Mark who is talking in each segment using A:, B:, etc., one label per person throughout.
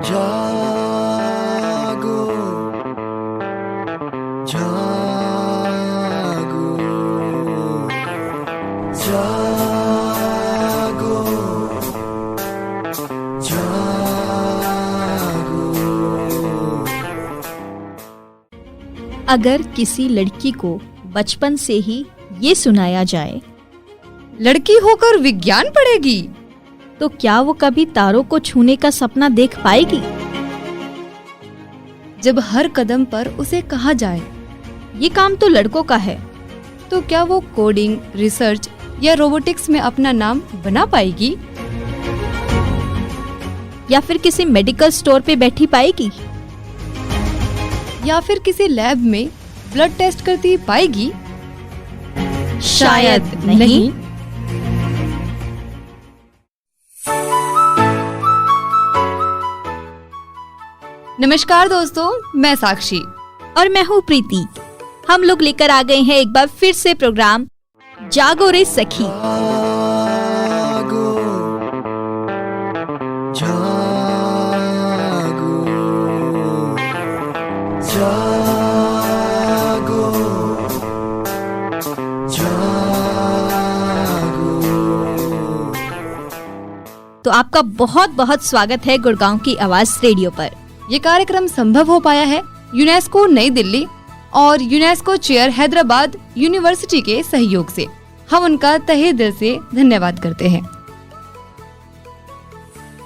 A: जागो जागो जागो जागो।
B: अगर किसी लड़की को बचपन से ही ये सुनाया जाए,
C: लड़की होकर विज्ञान पढ़ेगी,
B: तो क्या वो कभी तारों को छूने का सपना देख पाएगी?
C: जब हर कदम पर उसे कहा जाए
B: ये काम तो लड़कों का है,
C: तो क्या वो कोडिंग, रिसर्च या रोबोटिक्स में अपना नाम बना पाएगी?
B: या फिर किसी मेडिकल स्टोर पे बैठी पाएगी?
C: या फिर किसी लैब में ब्लड टेस्ट करती पाएगी?
B: शायद नहीं।
C: नमस्कार दोस्तों, मैं साक्षी
B: और मैं हूँ प्रीति। हम लोग लेकर आ गए हैं एक बार फिर से प्रोग्राम जागो रे सखी।
A: जागो जागो जागो जागो।
B: तो आपका बहुत बहुत स्वागत है गुड़गांव की आवाज रेडियो पर।
C: ये कार्यक्रम संभव हो पाया है यूनेस्को नई दिल्ली और यूनेस्को चेयर हैदराबाद यूनिवर्सिटी के सहयोग से। हम उनका तहे दिल से धन्यवाद करते हैं।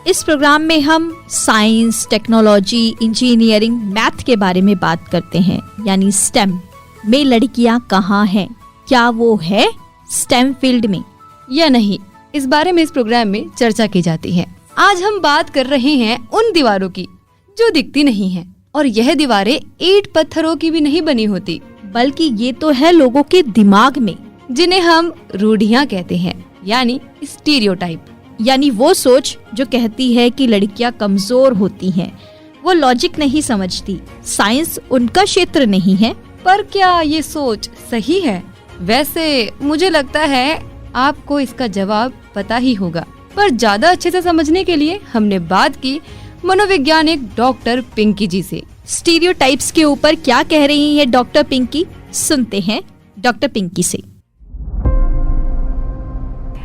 B: इस प्रोग्राम में हम साइंस, टेक्नोलॉजी, इंजीनियरिंग, मैथ के बारे में बात करते हैं, यानी स्टेम में लड़कियां कहाँ हैं, क्या वो है स्टेम फील्ड में
C: या नहीं, इस बारे में इस प्रोग्राम में चर्चा की जाती है। आज हम बात कर रहे हैं उन दीवारों की जो दिखती नहीं है, और यह दीवारें ईंट पत्थरों की भी नहीं बनी होती,
B: बल्कि ये तो है लोगों के दिमाग में,
C: जिन्हें हम रूढ़ियां कहते हैं, यानी स्टीरियोटाइप।
B: यानी वो सोच जो कहती है कि लड़कियां कमजोर होती हैं। वो लॉजिक नहीं समझती, साइंस उनका क्षेत्र नहीं है।
C: पर क्या ये सोच सही है? वैसे मुझे लगता है आपको इसका जवाब पता ही होगा, पर ज्यादा अच्छे से समझने के लिए हमने बात की मनोवैज्ञानिक डॉक्टर पिंकी जी से।
B: स्टीरियोटाइप्स के ऊपर क्या कह रही है डॉक्टर पिंकी, सुनते हैं डॉक्टर पिंकी से।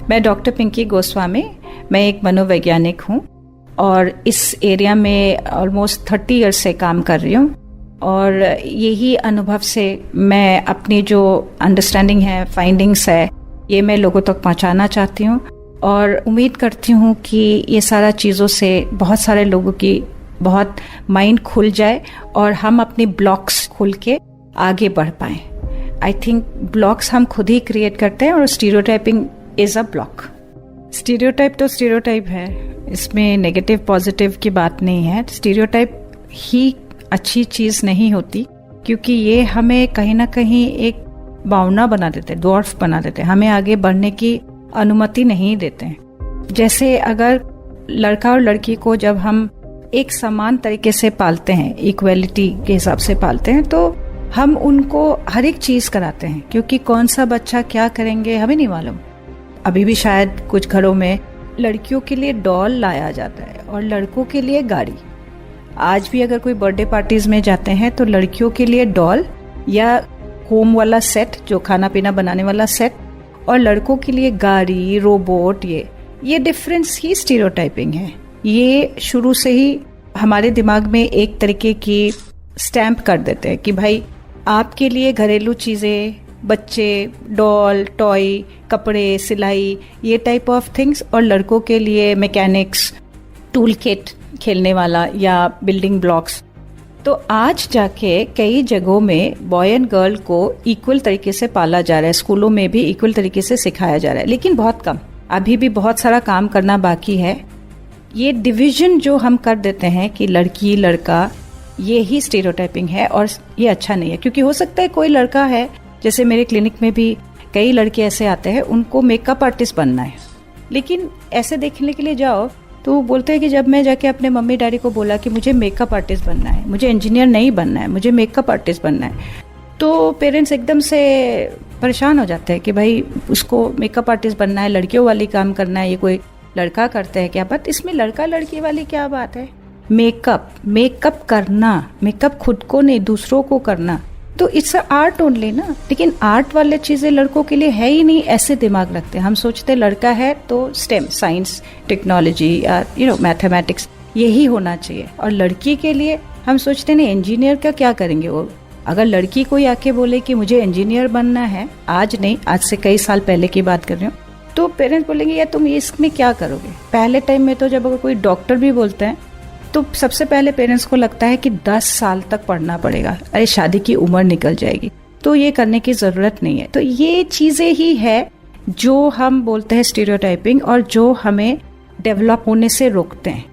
D: मैं डॉक्टर पिंकी गोस्वामी, मैं एक मनोवैज्ञानिक हूँ और इस एरिया में ऑलमोस्ट 30 ईयर्स से काम कर रही हूँ। और यही अनुभव से मैं अपनी जो अंडरस्टैंडिंग है, फाइंडिंग्स है, ये मैं लोगों तक पहुँचाना चाहती हूँ। और उम्मीद करती हूँ कि ये सारा चीज़ों से बहुत सारे लोगों की बहुत माइंड खुल जाए और हम अपनी ब्लॉक्स खोल के आगे बढ़ पाएँ। आई थिंक ब्लॉक्स हम खुद ही क्रिएट करते हैं और stereotyping is a block. Stereotype तो स्टीरियोटाइप है, इसमें नेगेटिव पॉजिटिव की बात नहीं है। स्टीरियोटाइप ही अच्छी चीज़ नहीं होती, क्योंकि ये हमें कहीं ना कहीं एक बावना बना देते, ड्वार्फ बना देते, हमें आगे बढ़ने की अनुमति नहीं देते हैं। जैसे अगर लड़का और लड़की को जब हम एक समान तरीके से पालते हैं, इक्वलिटी के हिसाब से पालते हैं, तो हम उनको हर एक चीज़ कराते हैं, क्योंकि कौन सा बच्चा क्या करेंगे हमें नहीं मालूम। अभी भी शायद कुछ घरों में लड़कियों के लिए डॉल लाया जाता है और लड़कों के लिए गाड़ी। आज भी अगर कोई बर्थडे पार्टीज में जाते हैं तो लड़कियों के लिए डॉल या होम वाला सेट, जो खाना पीना बनाने वाला सेट, और लड़कों के लिए गाड़ी, रोबोट। ये डिफरेंस ही स्टीरियोटाइपिंग है। ये शुरू से ही हमारे दिमाग में एक तरीके की स्टैंप कर देते हैं कि भाई आपके लिए घरेलू चीज़ें, बच्चे, डॉल, टॉय, कपड़े, सिलाई, ये टाइप ऑफ थिंग्स, और लड़कों के लिए मैकेनिक्स, टूल किट, खेलने वाला या बिल्डिंग ब्लॉक्स। तो आज जाके कई जगहों में बॉय एंड गर्ल को इक्वल तरीके से पाला जा रहा है, स्कूलों में भी इक्वल तरीके से सिखाया जा रहा है, लेकिन बहुत कम। अभी भी बहुत सारा काम करना बाकी है। ये डिवीजन जो हम कर देते हैं कि लड़की लड़का, ये ही स्टीरियोटाइपिंग है और ये अच्छा नहीं है। क्योंकि हो सकता है कोई लड़का है, जैसे मेरे क्लिनिक में भी कई लड़के ऐसे आते हैं, उनको मेकअप आर्टिस्ट बनना है, लेकिन ऐसे देखने के लिए जाओ तो वो बोलते हैं कि जब मैं जाके अपने मम्मी डैडी को बोला कि मुझे मेकअप आर्टिस्ट बनना है, मुझे इंजीनियर नहीं बनना है, मुझे मेकअप आर्टिस्ट बनना है, तो पेरेंट्स एकदम से परेशान हो जाते हैं कि भाई उसको मेकअप आर्टिस्ट बनना है, लड़कियों वाली काम करना है, ये कोई लड़का करता है क्या? बात इसमें लड़का लड़की वाली क्या बात है? मेकअप करना, मेकअप खुद को नहीं दूसरों को करना, तो इट्स अ आर्ट ओनली ना। लेकिन आर्ट वाले चीजें लड़कों के लिए है ही नहीं, ऐसे दिमाग रखते हैं। हम सोचते हैं लड़का है तो स्टेम, साइंस, टेक्नोलॉजी या मैथमेटिक्स यही होना चाहिए, और लड़की के लिए हम सोचते हैं इंजीनियर का क्या करेंगे वो। अगर लड़की कोई आके बोले कि मुझे इंजीनियर बनना है, आज नहीं, आज से कई साल पहले की बात कर रही हूँ, तो पेरेंट्स बोलेंगे यार तुम इसमें क्या करोगे। पहले टाइम में तो जब अगर कोई डॉक्टर भी बोलते हैं तो सबसे पहले पेरेंट्स को लगता है कि 10 साल तक पढ़ना पड़ेगा, अरे शादी की उम्र निकल जाएगी, तो ये करने की जरूरत नहीं है। तो ये चीजें ही है जो हम बोलते हैं स्टीरियोटाइपिंग, और जो हमें डेवलप होने से रोकते हैं।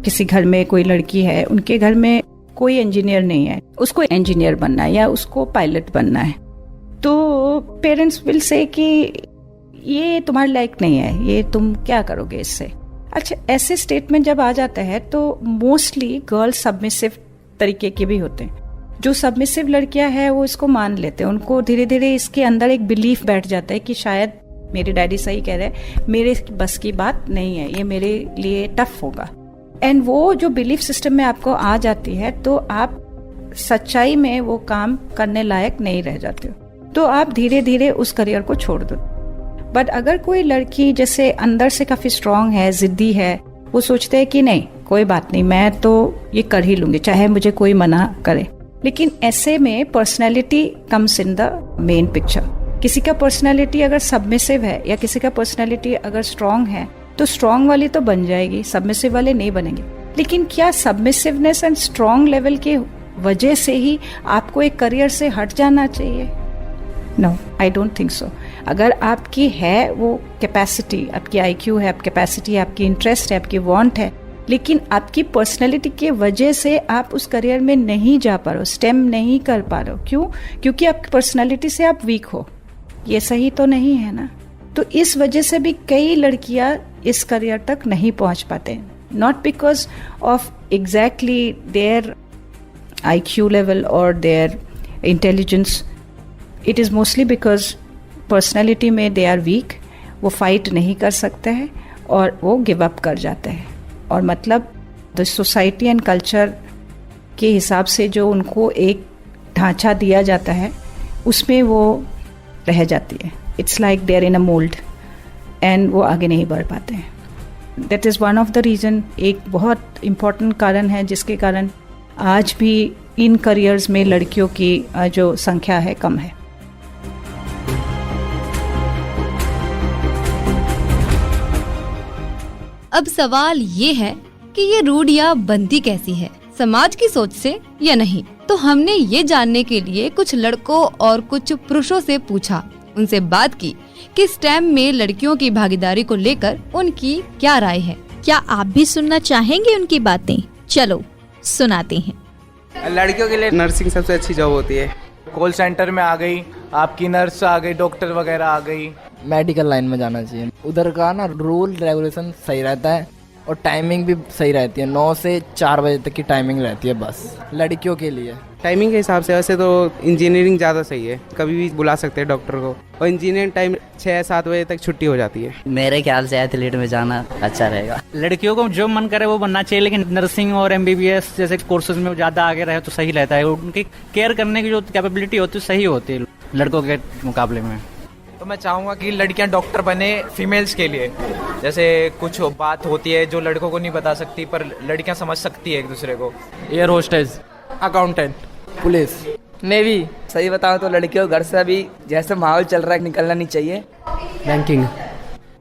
D: किसी घर में कोई लड़की है, उनके घर में कोई इंजीनियर नहीं है, उसको इंजीनियर बनना है या उसको पायलट बनना है, तो पेरेंट्स विल से कि ये तुम्हारे लायक नहीं है, ये तुम क्या करोगे इससे। अच्छा, ऐसे स्टेटमेंट जब आ जाता है तो मोस्टली गर्ल्स सबमिसिव तरीके के भी होते हैं। जो सबमिसिव लड़कियां हैं वो इसको मान लेते हैं, उनको धीरे धीरे इसके अंदर एक बिलीफ बैठ जाता है कि शायद मेरे डैडी सही कह रहे हैं, मेरे बस की बात नहीं है, ये मेरे लिए टफ होगा। एंड वो जो बिलीफ सिस्टम में आपको आ जाती है तो आप सच्चाई में वो काम करने लायक नहीं रह जाते हो, तो आप धीरे धीरे उस करियर को छोड़ दो। बट अगर कोई लड़की जैसे अंदर से काफी स्ट्रांग है, जिद्दी है, वो सोचते हैं कि नहीं कोई बात नहीं, मैं तो ये कर ही लूंगी चाहे मुझे कोई मना करे। लेकिन ऐसे में personality comes in the main picture. किसी का पर्सनैलिटी अगर सबमिसिव है या किसी का पर्सनैलिटी अगर स्ट्रांग है तो स्ट्रांग वाली तो बन जाएगी, सबमिसिव वाले नहीं बनेंगे। लेकिन क्या सबमिसिवनेस एंड स्ट्रांग लेवल के वजह से ही आपको एक करियर से हट जाना चाहिए? No, I don't think so. अगर आपकी है वो कैपेसिटी, आपकी IQ है, आपकी कैपेसिटी है, आपकी इंटरेस्ट है, आपकी वांट है, लेकिन आपकी पर्सनैलिटी के वजह से आप उस करियर में नहीं जा पा रहे हो, स्टेम नहीं कर पा रहे हो, क्यों? क्योंकि आपकी पर्सनैलिटी से आप वीक हो। ये सही तो नहीं है ना। तो इस वजह से भी कई लड़कियां इस करियर तक नहीं पहुंच पाते, not because of exactly their IQ level और their intelligence, it is mostly because personality में दे आर वीक, वो फाइट नहीं कर सकते हैं और वो गिव अप कर जाते हैं। और मतलब द सोसाइटी एंड कल्चर के हिसाब से जो उनको एक ढांचा दिया जाता है उसमें वो रह जाती है। It's like they are in a mould and वो आगे नहीं बढ़ पाते हैं। That is one of the reason, एक बहुत इम्पॉर्टेंट कारण है जिसके कारण आज भी इन करियर्स में लड़कियों की जो संख्या है कम है।
C: अब सवाल ये है कि ये रूढ़ियाँ बनती कैसी है, समाज की सोच से या नहीं? तो हमने ये जानने के लिए कुछ लड़कों और कुछ पुरुषों से पूछा, उनसे बात की कि स्टेम में लड़कियों की भागीदारी को लेकर उनकी क्या राय है।
B: क्या आप भी सुनना चाहेंगे उनकी बातें? चलो सुनाते हैं।
E: लड़कियों के लिए नर्सिंग सबसे अच्छी जॉब होती है।
F: कॉल सेंटर में आ गई, आपकी नर्स आ गई, डॉक्टर वगैरह आ गई।
G: मेडिकल लाइन में जाना चाहिए, उधर का ना रूल रेगुलेशन सही रहता है और टाइमिंग भी सही रहती है, 9 से 4 बजे तक की टाइमिंग रहती है बस लड़कियों के लिए।
E: टाइमिंग के हिसाब से वैसे तो इंजीनियरिंग ज़्यादा सही है, कभी भी बुला सकते हैं डॉक्टर को, और इंजीनियरिंग टाइम 6-7 बजे तक छुट्टी हो जाती है।
H: मेरे ख्याल से एथलीट में जाना अच्छा रहेगा।
I: लड़कियों को जो मन करे वो बनना चाहिए, लेकिन नर्सिंग और MBBS जैसे कोर्सेज में ज़्यादा आगे रहे तो सही रहता है। उनकी केयर करने की जो कैपेबिलिटी होती है सही होती है लड़कों के मुकाबले में।
F: तो मैं चाहूँगा कि लड़कियां डॉक्टर बने फीमेल्स के लिए। जैसे कुछ बात होती है जो लड़कों को नहीं बता सकती पर लड़कियां समझ सकती है एक दूसरे को।
G: Air hostess, accountant, police, navy.
H: सही बताऊं तो लड़कियों घर से अभी जैसे माहौल चल रहा है निकलना नहीं चाहिए।
G: बैंकिंग।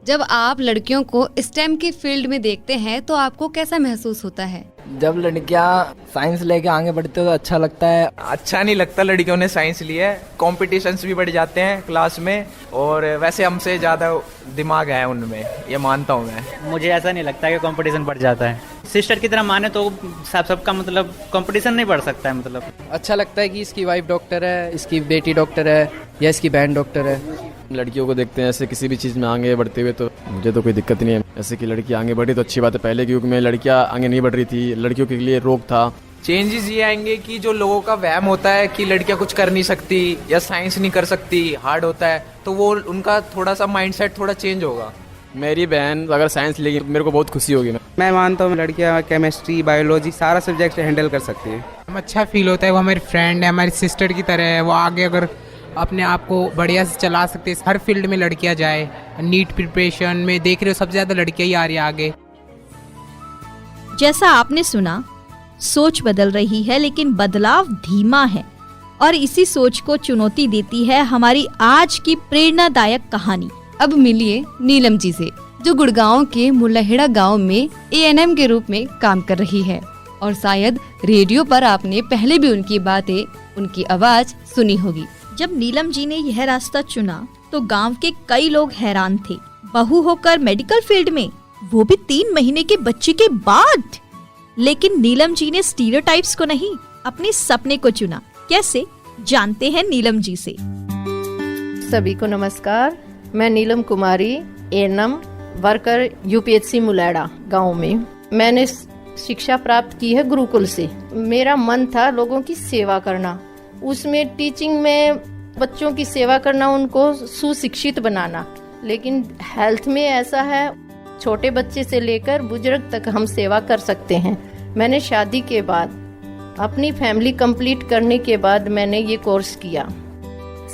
C: जब आप लड़कियों को स्टेम की फील्ड में देखते हैं तो आपको कैसा महसूस होता है?
G: जब लड़कियां साइंस लेके आगे बढ़ते हो तो अच्छा लगता है।
F: अच्छा नहीं लगता, लड़कियों ने साइंस लिया है, कॉम्पिटिशन्स भी बढ़ जाते हैं क्लास में, और वैसे हमसे ज़्यादा दिमाग है उनमें, ये मानता हूँ मैं।
I: मुझे ऐसा नहीं लगता कि कंपटीशन बढ़ जाता है। सिस्टर की तरह माने तो सबका मतलब कंपटीशन नहीं बढ़ सकता है। मतलब
G: अच्छा लगता है कि इसकी वाइफ डॉक्टर है, इसकी बेटी डॉक्टर है या इसकी बहन डॉक्टर है।
J: लड़कियों को देखते हैं ऐसे किसी भी चीज़ में आगे बढ़ते हुए, तो मुझे तो कोई दिक्कत नहीं है। ऐसे कि लड़की आगे बढ़ी तो अच्छी बात है। पहले के युग में लड़कियां आगे नहीं बढ़ रही थी, लड़कियों के लिए रोक था,
F: चेंजेस ये आएंगे कि जो लोगों का वहम होता है कि लड़कियां कुछ कर नहीं सकती या साइंस नहीं कर सकती, हार्ड होता है, तो वो उनका थोड़ा सा माइंडसेट थोड़ा चेंज होगा।
J: मेरी बहन अगर साइंस लेगी तो मेरे को बहुत खुशी होगी।
E: मैं मानता हूँ लड़कियाँ केमिस्ट्री, बायोलॉजी सारा सब्जेक्ट हैंडल कर सकती हैं।
K: अच्छा फील होता है, वो हमारी फ्रेंड है, हमारी सिस्टर की तरह है। वो आगे अगर अपने आप को बढ़िया से चला सकते हैं, हर फील्ड में लड़कियाँ जाए। नीट प्रिपरेशन में देख रहे हो सबसे ज़्यादा लड़कियाँ ही आ रही है आगे।
B: जैसा आपने सुना, सोच बदल रही है लेकिन बदलाव धीमा है, और इसी सोच को चुनौती देती है हमारी आज की प्रेरणादायक कहानी।
C: अब मिलिए नीलम जी से, जो गुड़गांव के मुल्लाहेड़ा गांव में ANM के रूप में काम कर रही है, और शायद रेडियो पर आपने पहले भी उनकी बातें, उनकी आवाज सुनी होगी।
B: जब नीलम जी ने यह रास्ता चुना तो गांव के कई लोग हैरान थे। बहू होकर मेडिकल फील्ड में, वो भी 3 महीने के बच्चे के बाद। लेकिन नीलम जी ने स्टीरियोटाइप्स को नहीं, अपने सपने को चुना। कैसे, जानते हैं नीलम जी से।
L: सभी को नमस्कार। मैं नीलम कुमारी, ANM वर्कर, UPHC मुल्लाहेड़ा गांव में। मैंने शिक्षा प्राप्त की है गुरुकुल से। मेरा मन था लोगों की सेवा करना, उसमें टीचिंग में बच्चों की सेवा करना, उनको सुशिक्षित बनाना। लेकिन हेल्थ में ऐसा है, छोटे बच्चे से लेकर बुजुर्ग तक हम सेवा कर सकते हैं। मैंने शादी के बाद अपनी फैमिली कंप्लीट करने के बाद मैंने ये कोर्स किया।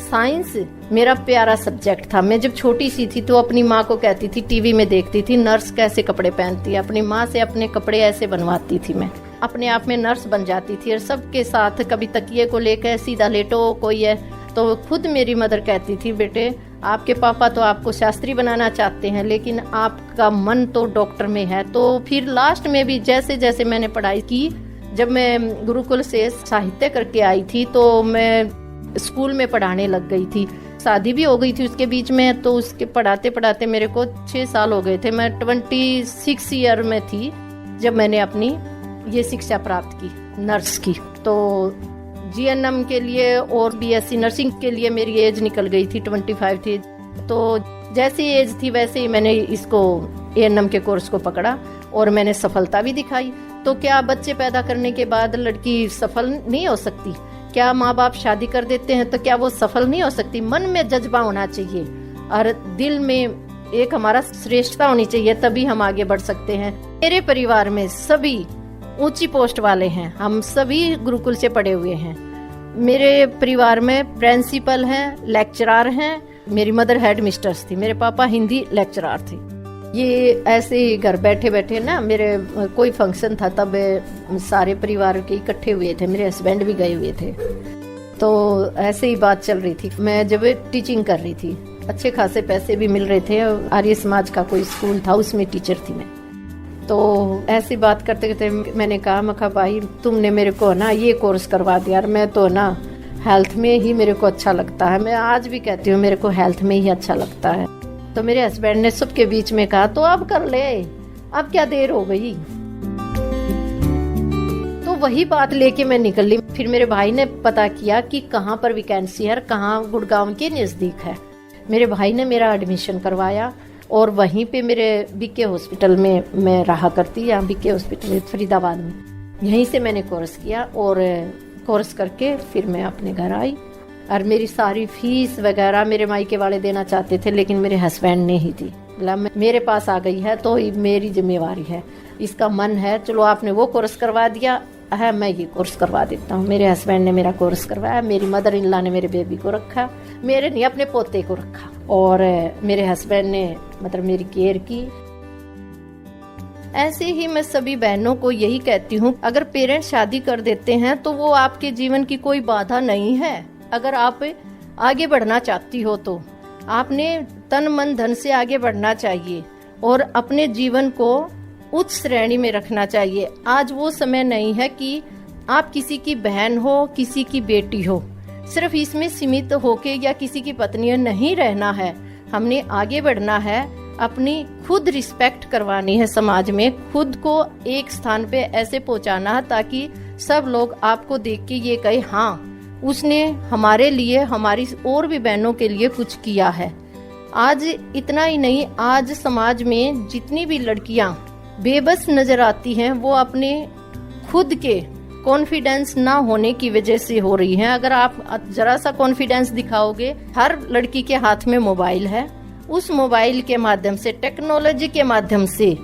L: साइंस मेरा प्यारा सब्जेक्ट था। मैं जब छोटी सी थी तो अपनी माँ को कहती थी, टीवी में देखती थी नर्स कैसे कपड़े पहनती है, अपनी माँ से अपने कपड़े ऐसे बनवाती थी। मैं अपने आप में नर्स बन जाती थी, और सबके साथ कभी तकिए को लेकर सीधा लेटो कोई है तो खुद मेरी मदर कहती थी, बेटे आपके पापा तो आपको शास्त्री बनाना चाहते हैं लेकिन आपका मन तो डॉक्टर में है। तो फिर लास्ट में भी जैसे जैसे मैंने पढ़ाई की, जब मैं गुरुकुल से साहित्य करके आई थी तो मैं स्कूल में पढ़ाने लग गई थी। शादी भी हो गई थी उसके बीच में, तो उसके पढ़ाते पढ़ाते मेरे को 6 साल हो गए थे। मैं 26 ईयर में थी जब मैंने अपनी ये शिक्षा प्राप्त की नर्स की। तो GNM के लिए और BSc नर्सिंग के लिए मेरी एज निकल गई थी, 25 थी। तो जैसी एज थी वैसे ही मैंने इसको ANM के कोर्स को पकड़ा और मैंने सफलता भी दिखाई। तो क्या बच्चे पैदा करने के बाद लड़की सफल नहीं हो सकती? क्या माँ बाप शादी कर देते हैं तो क्या वो सफल नहीं हो सकती? मन में जज्बा होना चाहिए और दिल में एक हमारा श्रेष्ठता होनी चाहिए, तभी हम आगे बढ़ सकते हैं। मेरे परिवार में सभी ऊंची पोस्ट वाले हैं, हम सभी गुरुकुल से पढ़े हुए हैं। मेरे परिवार में प्रिंसिपल हैं, लेक्चरर हैं, मेरी मदर हेड मिस्ट्रेस थी, मेरे पापा हिंदी लेक्चरर थे। ये ऐसे ही घर बैठे बैठे ना, मेरे कोई फंक्शन था तब सारे परिवार के इकट्ठे हुए थे, मेरे हस्बैंड भी गए हुए थे। तो ऐसे ही बात चल रही थी। मैं जब टीचिंग कर रही थी, अच्छे खासे पैसे भी मिल रहे थे, आर्य समाज का कोई स्कूल था उसमें टीचर थी मैं। तो ऐसी बात करते करते मैंने कहा भाई तुमने मेरे को ना ये कोर्स करवा दिया, और मैं तो ना हेल्थ में ही मेरे को अच्छा लगता है। मैं आज भी कहती हूँ मेरे को हेल्थ में ही अच्छा लगता है। तो मेरे हस्बैंड ने सबके बीच में कहा तो अब कर ले, अब क्या देर हो गई। तो वही बात लेके मैं निकल ली। फिर मेरे भाई ने पता किया कि कहाँ पर वैकेंसी है, कहाँ गुड़गांव के नजदीक है। मेरे भाई ने मेरा एडमिशन करवाया और वहीं पे मेरे बीके हॉस्पिटल में मैं रहा करती, यहाँ बीके हॉस्पिटल फरीदाबाद में, यहीं से मैंने कोर्स किया। और कोर्स करके फिर मैं अपने घर आई, और मेरी सारी फीस वगैरह मेरे मायके वाले देना चाहते थे लेकिन मेरे हस्बैंड ने ही दी। बोला मेरे पास आ गई है तो मेरी जिम्मेवारी है, इसका मन है, चलो आपने वो कोर्स करवा दिया है, मैं ये कोर्स करवा देता हूँ। मेरे हस्बैंड ने मेरा कोर्स करवाया, मेरी मदर इन लॉ ने मेरे बेबी को रखा, मेरे नहीं अपने पोते को रखा, और मेरे हस्बैंड ने मतलब मेरी केयर की। ऐसे ही मैं सभी बहनों को यही कहती हूँ, अगर पेरेंट्स शादी कर देते हैं तो वो आपके जीवन की कोई बाधा नहीं है। अगर आप आगे बढ़ना चाहती हो तो आपने तन मन धन से आगे बढ़ना चाहिए और अपने जीवन को उच्च श्रेणी में रखना चाहिए। आज वो समय नहीं है कि आप किसी की बहन हो, किसी की बेटी हो, सिर्फ इसमें सीमित होके या किसी की पत्नी नहीं रहना है। हमने आगे बढ़ना है, अपनी खुद रिस्पेक्ट करवानी है समाज में, खुद को एक स्थान पे ऐसे पहुंचाना है ताकि सब लोग आपको देख के ये कहे हाँ उसने हमारे लिए, हमारी और भी बहनों के लिए कुछ किया है। आज इतना ही नहीं, आज समाज में जितनी भी लड़कियां बेबस नजर आती हैं वो अपने खुद के कॉन्फिडेंस ना होने की वजह से हो रही है। अगर आप जरा सा कॉन्फिडेंस दिखाओगे, हर लड़की के हाथ में मोबाइल है, उस मोबाइल के माध्यम से, टेक्नोलॉजी के माध्यम से,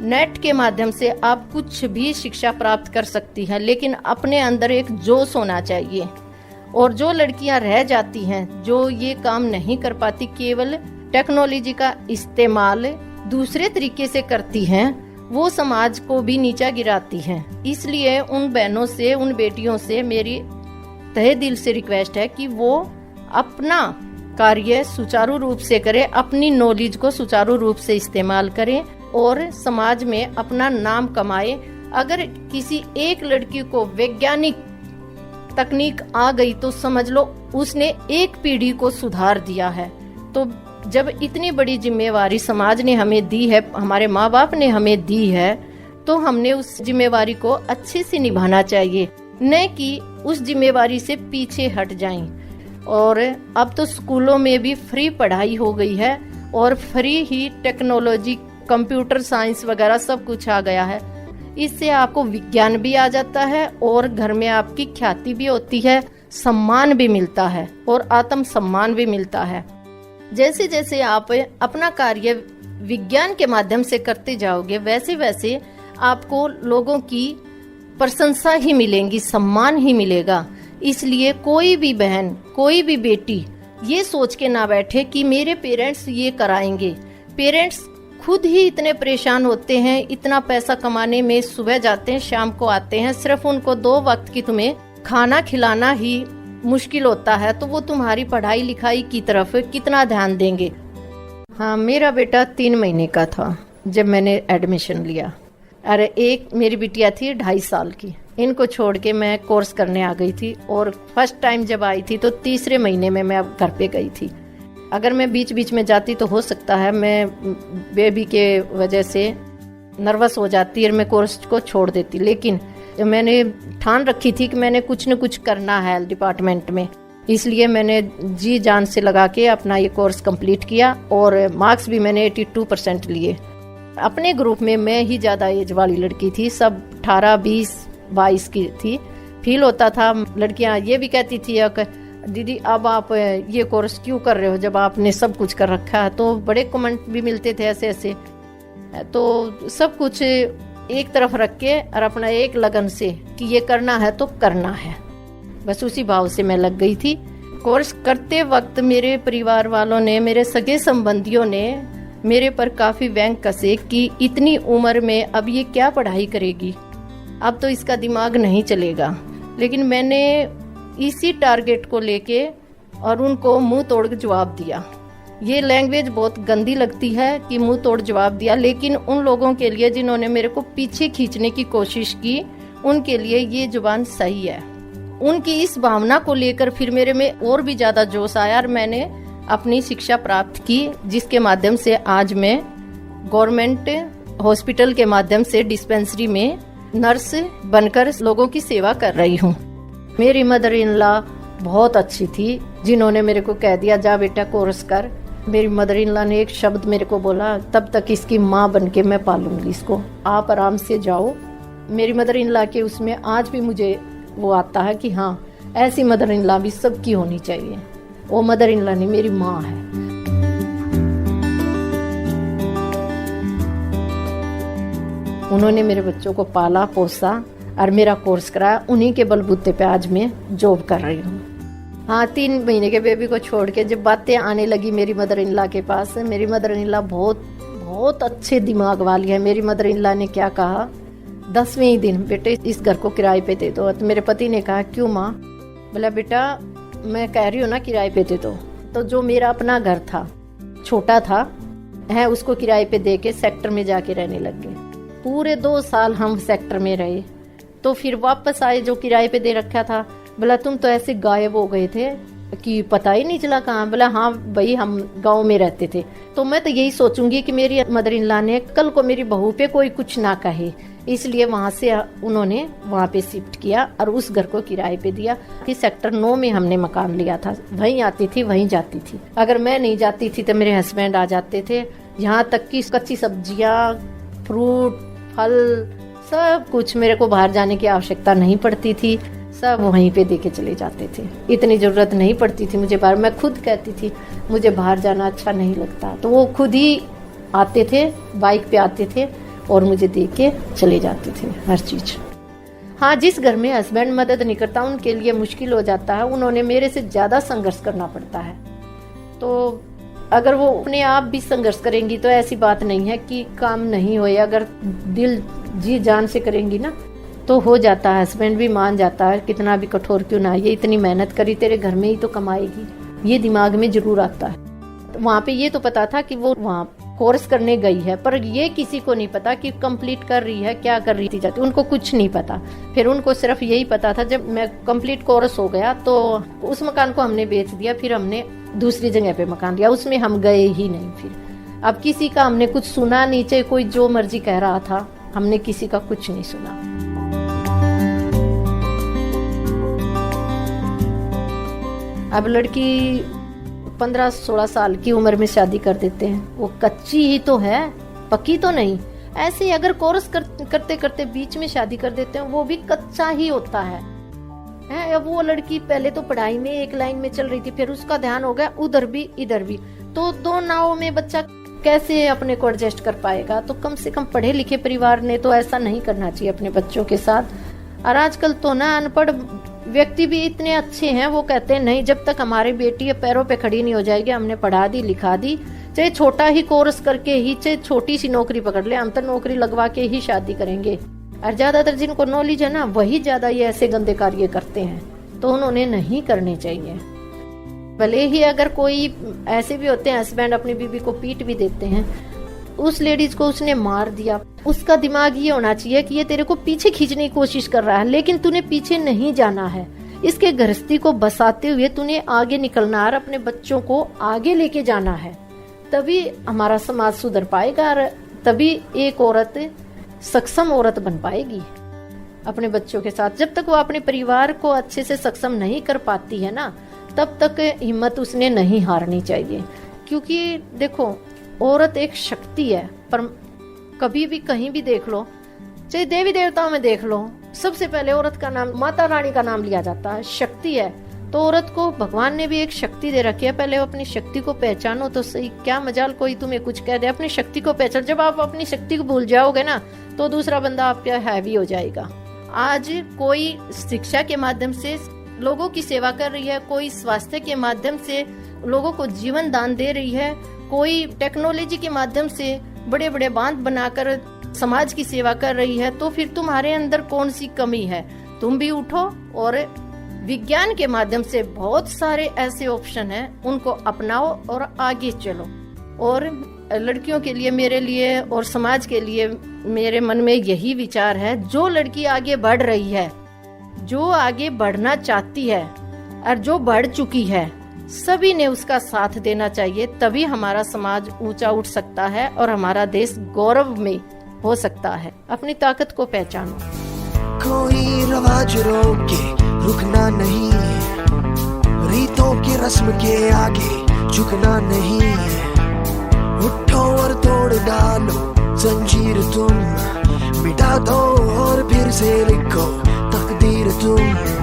L: नेट के माध्यम से आप कुछ भी शिक्षा प्राप्त कर सकती हैं, लेकिन अपने अंदर एक जोश होना चाहिए। और जो लड़कियां रह जाती हैं, जो ये काम नहीं कर पाती, केवल टेक्नोलॉजी का इस्तेमाल दूसरे तरीके से करती हैं, वो समाज को भी नीचा गिराती हैं। इसलिए उन बहनों से, उन बेटियों से मेरी तहे दिल से रिक्वेस्ट है कि वो अपना कार्य सुचारू रूप से करें, अपनी नॉलेज को सुचारू रूप से इस्तेमाल करें और समाज में अपना नाम कमाए। अगर किसी एक लड़की को वैज्ञानिक तकनीक आ गई तो समझ लो उसने एक पीढ़ी को सुधार दिया है। तो जब इतनी बड़ी जिम्मेवारी समाज ने हमें दी है, हमारे माँ बाप ने हमें दी है, तो हमने उस जिम्मेवारी को अच्छे से निभाना चाहिए, न कि उस जिम्मेवारी से पीछे हट जाएं। और अब तो स्कूलों में भी फ्री पढ़ाई हो गई है और फ्री ही टेक्नोलॉजी, कंप्यूटर साइंस वगैरह सब कुछ आ गया है। इससे आपको विज्ञान भी आ जाता है और घर में आपकी ख्याति भी होती है, सम्मान भी मिलता है और आत्म सम्मान भी मिलता है। जैसे जैसे आप अपना कार्य विज्ञान के माध्यम से करते जाओगे, वैसे वैसे आपको लोगों की प्रशंसा ही मिलेगी, सम्मान ही मिलेगा। इसलिए कोई भी बहन, कोई भी बेटी ये सोच के ना बैठे कि मेरे पेरेंट्स ये कराएंगे। पेरेंट्स खुद ही इतने परेशान होते हैं, इतना पैसा कमाने में सुबह जाते हैं, शाम को आते हैं, सिर्फ उनको 2 वक्त की तुम्हें खाना खिलाना ही मुश्किल होता है, तो वो तुम्हारी पढ़ाई लिखाई की तरफ कितना ध्यान देंगे। हाँ, मेरा बेटा 3 महीने का था जब मैंने एडमिशन लिया। अरे एक मेरी बिटिया थी 2.5 साल की, इनको छोड़ के मैं कोर्स करने आ गई थी और फर्स्ट टाइम जब आई थी तो 3रे महीने में मैं अब घर पे गई थी। अगर मैं बीच बीच में जाती तो हो सकता है मैं बेबी के वजह से नर्वस हो जाती और मैं कोर्स को छोड़ देती, लेकिन मैंने ठान रखी थी कि मैंने कुछ न कुछ करना है हेल्थ डिपार्टमेंट में, इसलिए मैंने जी जान से लगा के अपना ये कोर्स कंप्लीट किया और मार्क्स भी मैंने 82% लिए। अपने ग्रुप में मैं ही ज़्यादा एज वाली लड़की थी, सब 18, 20, 22 की थी। फील होता था, लड़कियां ये भी कहती थी दीदी अब आप ये कोर्स क्यों कर रहे हो जब आपने सब कुछ कर रखा है। तो बड़े कमेंट भी मिलते थे ऐसे ऐसे। तो सब कुछ एक तरफ रख के और अपना एक लगन से कि ये करना है तो करना है, बस उसी भाव से मैं लग गई थी। कोर्स करते वक्त मेरे परिवार वालों ने, मेरे सगे संबंधियों ने मेरे पर काफ़ी व्यंग कसे कि इतनी उम्र में अब ये क्या पढ़ाई करेगी, अब तो इसका दिमाग नहीं चलेगा। लेकिन मैंने इसी टारगेट को लेके और उनको मुंह तोड़ के जवाब दिया। ये लैंग्वेज बहुत गंदी लगती है कि मुंह तोड़ जवाब दिया, लेकिन उन लोगों के लिए जिन्होंने मेरे को पीछे खींचने की कोशिश की, उनके लिए ये जुबान सही है। उनकी इस भावना को लेकर फिर मेरे में और भी ज़्यादा जोश आया और मैंने अपनी शिक्षा प्राप्त की, जिसके माध्यम से आज मैं गवर्नमेंट हॉस्पिटल के माध्यम से डिस्पेंसरी में नर्स बनकर लोगों की सेवा कर रही हूँ। मेरी मदर इन लॉ बहुत अच्छी थी, जिन्होंने मेरे को कह दिया जा बेटा कोर्स कर। मेरी मदर इन लॉ ने एक शब्द मेरे को बोला, तब तक इसकी माँ बन के मैं पालूंगी इसको, आप आराम से जाओ। मेरी मदर इन लॉ के उसमें आज भी मुझे वो आता है कि हाँ, ऐसी मदर इन लॉ भी सबकी होनी चाहिए। वो मदर इन लॉ नहीं, मेरी माँ है। उन्होंने मेरे बच्चों को पाला पोसा और मेरा कोर्स कराया, उन्हीं के बलबूते पे आज मैं जॉब कर रही हूँ। हाँ, 3 महीने के बेबी को छोड़ के जब बातें आने लगी मेरी मदर इन लॉ के पास, मेरी मदर इन लॉ बहुत अच्छे दिमाग वाली है। मेरी मदर इन लॉ ने क्या कहा, 10वें ही दिन बेटे इस घर को किराए पे दे दो। तो मेरे पति ने कहा क्यों माँ? बोला बेटा मैं कह रही हूँ ना किराए पे दे दो। तो जो मेरा अपना घर था, छोटा था, है उसको किराए पे दे के सेक्टर में जाके रहने लग गए। पूरे 2 साल हम सेक्टर में रहे, तो फिर वापस आए जो किराए पे दे रखा था। बोला तुम तो ऐसे गायब हो गए थे कि पता ही नहीं चला कहाँ। बोला हाँ भाई, हम गांव में रहते थे। तो मैं तो यही सोचूंगी कि मेरी मदर इन लॉ ने कल को मेरी बहू पे कोई कुछ ना कहे, इसलिए वहाँ से उन्होंने वहाँ पे शिफ्ट किया और उस घर को किराए पे दिया। कि सेक्टर 9 में हमने मकान लिया था, वहीं आती थी वहीं जाती थी। अगर मैं नहीं जाती थी तो मेरे हस्बैंड आ जाते थे। यहाँ तक कि कच्ची सब्जियाँ, फ्रूट, फल सब कुछ, मेरे को बाहर जाने की आवश्यकता नहीं पड़ती थी, सब वहीं पे देके चले जाते थे। इतनी ज़रूरत नहीं पड़ती थी मुझे बाहर, मैं खुद कहती थी मुझे बाहर जाना अच्छा नहीं लगता, तो वो खुद ही आते थे, बाइक पे आते थे और मुझे दे के चले जाते थे हर चीज़। हाँ, जिस घर में हस्बैंड मदद नहीं करता उनके लिए मुश्किल हो जाता है, उन्होंने मेरे से ज़्यादा संघर्ष करना पड़ता है। तो अगर वो अपने आप भी संघर्ष करेंगी तो ऐसी बात नहीं है कि काम नहीं होए, अगर दिल जी जान से करेंगी ना तो हो जाता है। हस्बैंड भी मान जाता है, कितना भी कठोर क्यों ना, ये इतनी मेहनत करी तेरे घर में ही तो कमाएगी, ये दिमाग में जरूर आता है। वहाँ पे ये तो पता था कि वो वहाँ कोर्स करने गई है, पर ये किसी को नहीं पता कि कंप्लीट कर रही है, क्या कर रही थी जाती, उनको कुछ नहीं पता। फिर उनको सिर्फ यही पता था, जब मैं कंप्लीट कोर्स हो गया तो उस मकान को हमने बेच दिया, फिर हमने दूसरी जगह पे मकान लिया, उसमें हम गए ही नहीं। फिर अब किसी का हमने कुछ सुना नहीं, चाहे कोई जो मर्जी कह रहा था, हमने किसी का कुछ नहीं सुना। अब लड़की 15-16 साल की उम्र में शादी कर देते हैं, वो कच्ची ही तो है, पक्की तो नहीं। ऐसे अगर कोर्स करते करते बीच में शादी कर देते हैं, वो भी कच्चा ही होता है। अब वो लड़की पहले तो पढ़ाई में एक लाइन में चल रही थी, फिर उसका ध्यान हो गया उधर भी इधर भी, तो दो नावों में बच्चा कैसे अपने को एडजस्ट कर पाएगा। तो कम से कम पढ़े लिखे परिवार ने तो ऐसा नहीं करना चाहिए अपने बच्चों के साथ। और आजकल तो ना अनपढ़ व्यक्ति भी इतने अच्छे हैं, वो कहते हैं नहीं, जब तक हमारी बेटी पैरों पे खड़ी नहीं हो जाएगी, हमने पढ़ा दी लिखा दी, चाहे छोटा ही कोर्स करके ही, चाहे छोटी सी नौकरी पकड़ ले, हम तो नौकरी लगवा के ही शादी करेंगे। और ज्यादातर जिनको नॉलेज है ना, वही ज्यादा ये ऐसे गंदे कार्य करते हैं, तो उन्होंने नहीं करने चाहिए। भले ही अगर कोई ऐसे भी होते हैं, हस्बैंड अपनी बीवी को पीट भी देते हैं, उस लेडीज को उसने मार दिया, उसका दिमाग ये होना चाहिए कि ये तेरे को पीछे खींचने की कोशिश कर रहा है, लेकिन तूने पीछे नहीं जाना है। इसके गृहस्थी को बसाते हुए तूने आगे निकलना और अपने बच्चों को आगे लेके जाना है, तभी हमारा समाज सुधर पाएगा और तभी एक औरत सक्षम औरत बन पाएगी अपने बच्चों के साथ। जब तक वो अपने परिवार को अच्छे से सक्षम नहीं कर पाती है ना, तब तक हिम्मत उसने नहीं हारनी चाहिए। क्योंकि देखो, औरत एक शक्ति है, पर कभी भी कहीं भी देख लो, चाहे देवी देवताओं में देख लो, सबसे पहले औरत का नाम, माता रानी का नाम लिया जाता है, शक्ति है। तो औरत को भगवान ने भी एक शक्ति दे रखी है, पहले अपनी शक्ति को पहचानो तो सही। क्या मजाल कोई तुम्हें कुछ कह दे, अपनी शक्ति को पहचान। जब आप अपनी शक्ति को भूल जाओगे ना, तो दूसरा बंदा आप पे हैवी हो जाएगा। आज कोई शिक्षा के माध्यम से लोगों की सेवा कर रही है, कोई स्वास्थ्य के माध्यम से लोगों को जीवन दान दे रही है, कोई टेक्नोलॉजी के माध्यम से बड़े बड़े बांध बनाकर समाज की सेवा कर रही है। तो फिर तुम्हारे अंदर कौन सी कमी है? तुम भी उठो और विज्ञान के माध्यम से बहुत सारे ऐसे ऑप्शन हैं, उनको अपनाओ और आगे चलो। और लड़कियों के लिए, मेरे लिए और समाज के लिए मेरे मन में यही विचार है, जो लड़की आगे बढ़ रही है, जो आगे बढ़ना चाहती है और जो बढ़ चुकी है, सभी ने उसका साथ देना चाहिए, तभी हमारा समाज ऊंचा उठ सकता है और हमारा देश गौरव में हो सकता है। अपनी ताकत को पहचानो।
A: कोई रवाज रोक के रुकना नहीं, रीतों की रस्म के आगे झुकना नहीं। उठो और तोड़ डालो जंजीर तुम, मिटा दो और फिर से लिखो तकदीर तुम।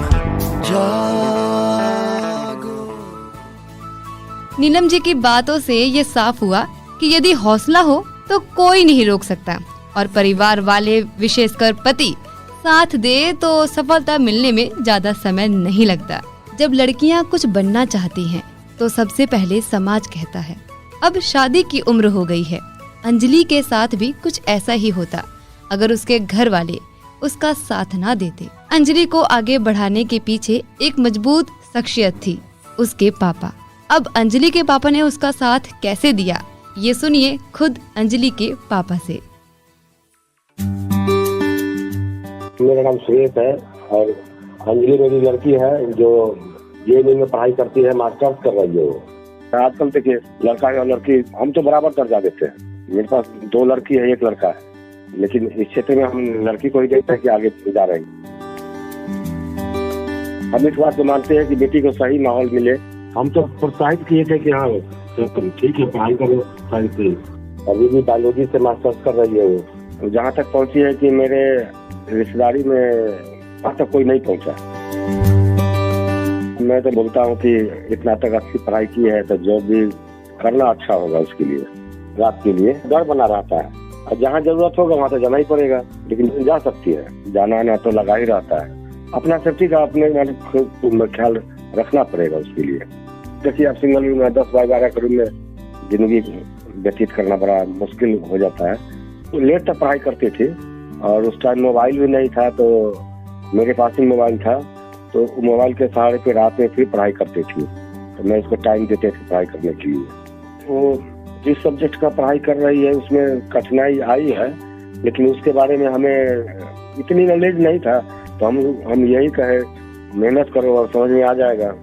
C: नीलम जी की बातों से ये साफ हुआ कि यदि हौसला हो तो कोई नहीं रोक सकता, और परिवार वाले विशेषकर पति साथ दे तो सफलता मिलने में ज्यादा समय नहीं लगता। जब लड़कियां कुछ बनना चाहती हैं तो सबसे पहले समाज कहता है अब शादी की उम्र हो गई है। अंजलि के साथ भी कुछ ऐसा ही होता अगर उसके घर वाले उसका साथ ना देते। अंजलि को आगे बढ़ाने के पीछे एक मजबूत शख्सियत थी, उसके पापा। अब अंजलि के पापा ने उसका साथ कैसे दिया, ये सुनिए खुद अंजलि के पापा से।
M: मेरा नाम सुरेश है और अंजलि मेरी लड़की है जो जेएनयू में पढ़ाई करती है, मास्टर्स कर रही है वो। आजकल देखिए लड़का और लड़की हम तो बराबर दर्जा देते हैं। मेरे पास 2 लड़की है, 1 लड़का है, लेकिन इस क्षेत्र में हम लड़की को ही देखते हैं कि आगे जा रहे हैं। हम इस बात को मानते हैं कि बेटी को सही माहौल मिले। हम तो प्रोत्साहित किए थे कि हाँ ठीक है पढ़ाई करो साइंस से। अभी भी बायोलॉजी से मास्टर्स कर रही है वो। जहाँ तक पहुँची है कि मेरे रिश्तेदारी में आज तक कोई नहीं पहुंचा। मैं तो बोलता हूँ कि इतना तक अच्छी पढ़ाई की है तो जॉब भी करना अच्छा होगा उसके लिए। रात के लिए डर बना रहता है, और जहाँ जरूरत होगा वहाँ तो जाना ही पड़ेगा, लेकिन जा सकती है, जाना आना तो लगा ही रहता है। अपना सेफ्टी का अपने ख्याल रखना पड़ेगा उसके लिए। देखिए आप सिंगल रूम में 10 बाय 12 के रूम में जिंदगी व्यतीत करना बड़ा मुश्किल हो जाता है। तो लेट तक पढ़ाई करते थे, और उस टाइम मोबाइल भी नहीं था, तो मेरे पास ही मोबाइल था, तो मोबाइल के सहारे पे रात में फिर पढ़ाई करते थे। तो मैं इसको टाइम देते थे पढ़ाई करने के लिए। तो जिस सब्जेक्ट का पढ़ाई कर रही है उसमें कठिनाई आई है, लेकिन उसके बारे में हमें इतनी नॉलेज नहीं था, तो हम यही कहे मेहनत करो और समझ में आ जाएगा।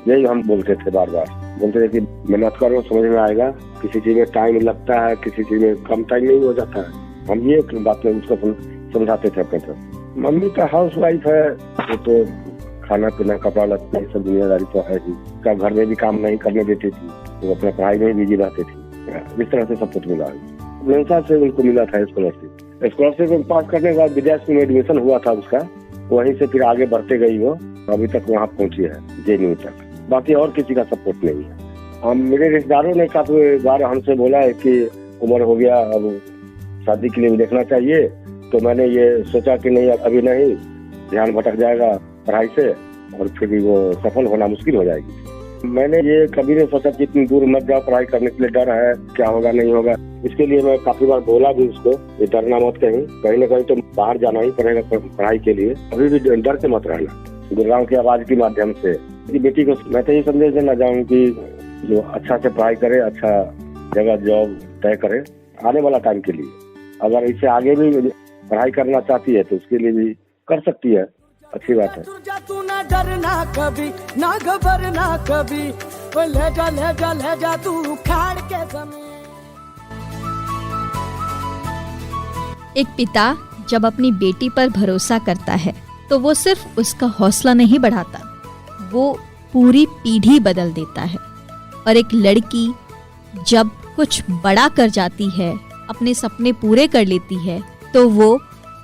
M: यही हम बोलते थे, बार बार बोलते थे कि मेहनत करो समझ में आएगा। किसी चीज में टाइम लगता है, किसी चीज में कम टाइम नहीं हो जाता है। हम ये बात में उसको समझाते थे अपने तरफ। मम्मी का हाउस वाइफ है, तो खाना पीना कपड़ा लत्ता ये सब दुनियादारी तो है ही। का घर में भी काम नहीं करने देती थी, वो अपना पढ़ाई में बिजी रहते थे। इस तरह से सब कुछ मिला। मेरे से उनको मिला था स्कॉलरशिप पास करने के बाद विदेश में एडमिशन हुआ था उसका, वहीं से फिर आगे बढ़ते गई वो, अभी तक वहाँ पहुंची है JNU तक। बाकी और किसी का सपोर्ट नहीं है। हम मेरे रिश्तेदारों ने काफी बार हमसे बोला है कि उम्र हो गया, अब शादी के लिए भी देखना चाहिए। तो मैंने ये सोचा कि नहीं, अभी नहीं, ध्यान भटक जाएगा पढ़ाई से और फिर भी वो सफल होना मुश्किल हो जाएगी। मैंने ये कभी नहीं सोचा कि इतनी दूर मत जाओ पढ़ाई करने के लिए, डर है क्या होगा नहीं होगा। इसके लिए मैं काफी बार बोला भी उसको, ये डरना मत, कहीं न कहीं तो बाहर जाना ही पड़ेगा पढ़ाई के लिए। अभी भी डर के मत रहना। गुड़गांव की आवाज के माध्यम से बेटी को मैं तो ये संदेश देना चाहूँ कि जो अच्छा से पढ़ाई करे, अच्छा जगह जॉब तय करे आने वाला टाइम के लिए। अगर इससे आगे भी पढ़ाई करना चाहती है तो उसके लिए भी कर सकती है, अच्छी बात है।
A: तू ना डरना कभी, ना घबरना कभी, ले जा तू उखाड़ के जमीन।
B: एक पिता जब अपनी बेटी पर भरोसा करता है तो वो सिर्फ उसका हौसला नहीं बढ़ाता, वो पूरी पीढ़ी बदल देता है। और एक लड़की जब कुछ बड़ा कर जाती है, अपने सपने पूरे कर लेती है, तो वो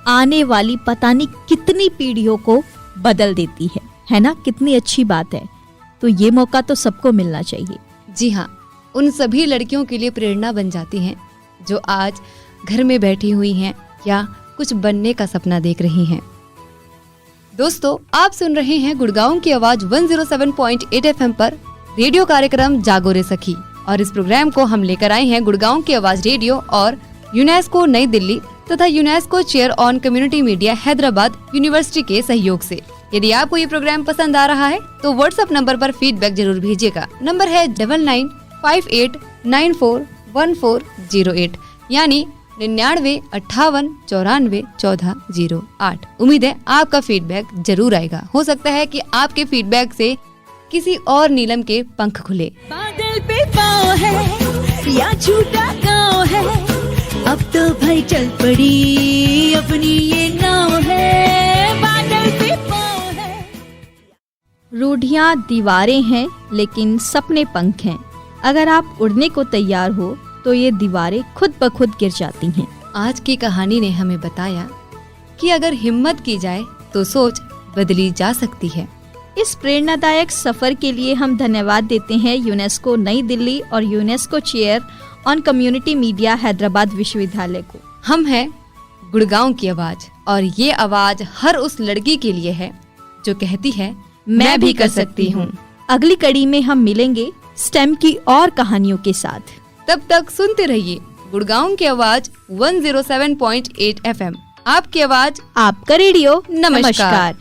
B: आने वाली पता नहीं कितनी पीढ़ियों को बदल देती है ना? कितनी अच्छी बात है। तो ये मौका तो सबको मिलना चाहिए।
C: जी हाँ, उन सभी लड़कियों के लिए प्रेरणा बन जाती हैं जो आज घर में बैठी हुई हैं या कुछ बनने का सपना देख रही हैं। दोस्तों, आप सुन रहे हैं गुड़गांव की आवाज 107.8 FM पर रेडियो कार्यक्रम जागो रे सखी, और इस प्रोग्राम को हम लेकर आए हैं गुड़गांव की आवाज रेडियो और यूनेस्को नई दिल्ली तथा UNESCO chair on community media Hyderabad university के सहयोग से। यदि आपको ये प्रोग्राम पसंद आ रहा है तो व्हाट्सएप नंबर पर फीडबैक जरूर भेजिएगा। नंबर है 9958941408, यानी 9958941408। उम्मीद है आपका फीडबैक जरूर आएगा। हो सकता है कि आपके फीडबैक से किसी और नीलम के पंख खुले।
N: बादल पे पाँव है या झूठा गाँव है, अब तो भाई चल पड़ी अपनी ये नाव है, बादल पे पाँव है।
B: रूढ़ियाँ दीवारें हैं लेकिन सपने पंख हैं। अगर आप उड़ने को तैयार हो तो ये दीवारें खुद ब खुद गिर जाती हैं।
C: आज की कहानी ने हमें बताया कि अगर हिम्मत की जाए तो सोच बदली जा सकती है।
B: इस प्रेरणादायक सफर के लिए हम धन्यवाद देते हैं यूनेस्को नई दिल्ली और UNESCO chair on community media Hyderabad विश्वविद्यालय को।
C: हम हैं गुड़गांव की आवाज, और ये आवाज हर उस लड़की के लिए है जो कहती है मैं भी कर सकती हूँ।
B: अगली कड़ी में हम मिलेंगे स्टेम की और कहानियों के साथ।
C: तब तक सुनते रहिए गुड़गांव की आवाज 107.8 FM, आपकी आवाज
B: आपका रेडियो।
C: नमस्कार।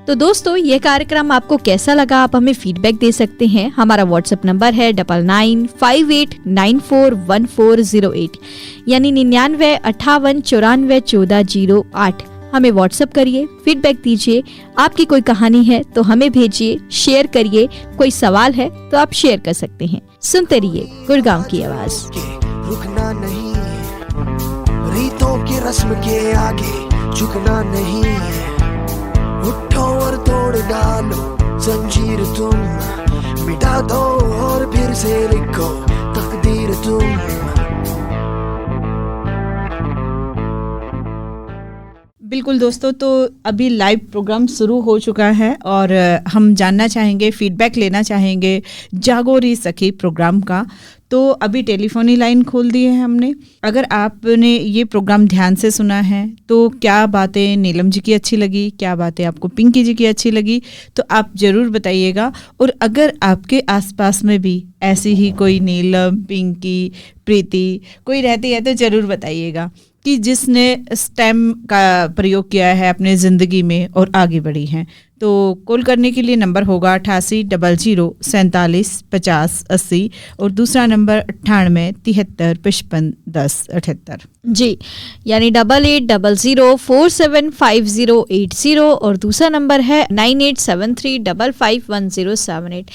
B: तो दोस्तों, ये कार्यक्रम आपको कैसा लगा आप हमें फीडबैक दे सकते हैं। हमारा व्हाट्सएप नंबर है 9958941408, यानी 9958941408। हमें व्हाट्सएप करिए, फीडबैक दीजिए। आपकी कोई कहानी है तो हमें भेजिए, शेयर करिए। कोई सवाल है तो आप शेयर कर सकते हैं। सुनते रहिए गुड़गांव की आवाज।
A: रुकना नहीं, रीतों की रस्म के आगे झुकना नहीं, उठो और तोड़ डालो जंजीर तुम मिटा दो और फिर से लिखो तकदीर तुम।
O: बिल्कुल दोस्तों, तो अभी लाइव प्रोग्राम शुरू हो चुका है और हम जानना चाहेंगे, फीडबैक लेना चाहेंगे जागो रे सखी प्रोग्राम का। तो अभी टेलीफोनी लाइन खोल दी है हमने। अगर आपने ये प्रोग्राम ध्यान से सुना है तो क्या बातें नीलम जी की अच्छी लगी, क्या बातें आपको पिंकी जी की अच्छी लगी, तो आप ज़रूर बताइएगा। और अगर आपके आसपास में भी ऐसी ही कोई नीलम, पिंकी, प्रीति कोई रहती है तो ज़रूर बताइएगा कि जिसने स्टेम का प्रयोग किया है अपने ज़िंदगी में और आगे बढ़ी हैं। तो कॉल करने के लिए नंबर होगा 8800475080 और दूसरा नंबर 9873551078।
B: जी, यानी 8800475080 और दूसरा नंबर है 9873551078।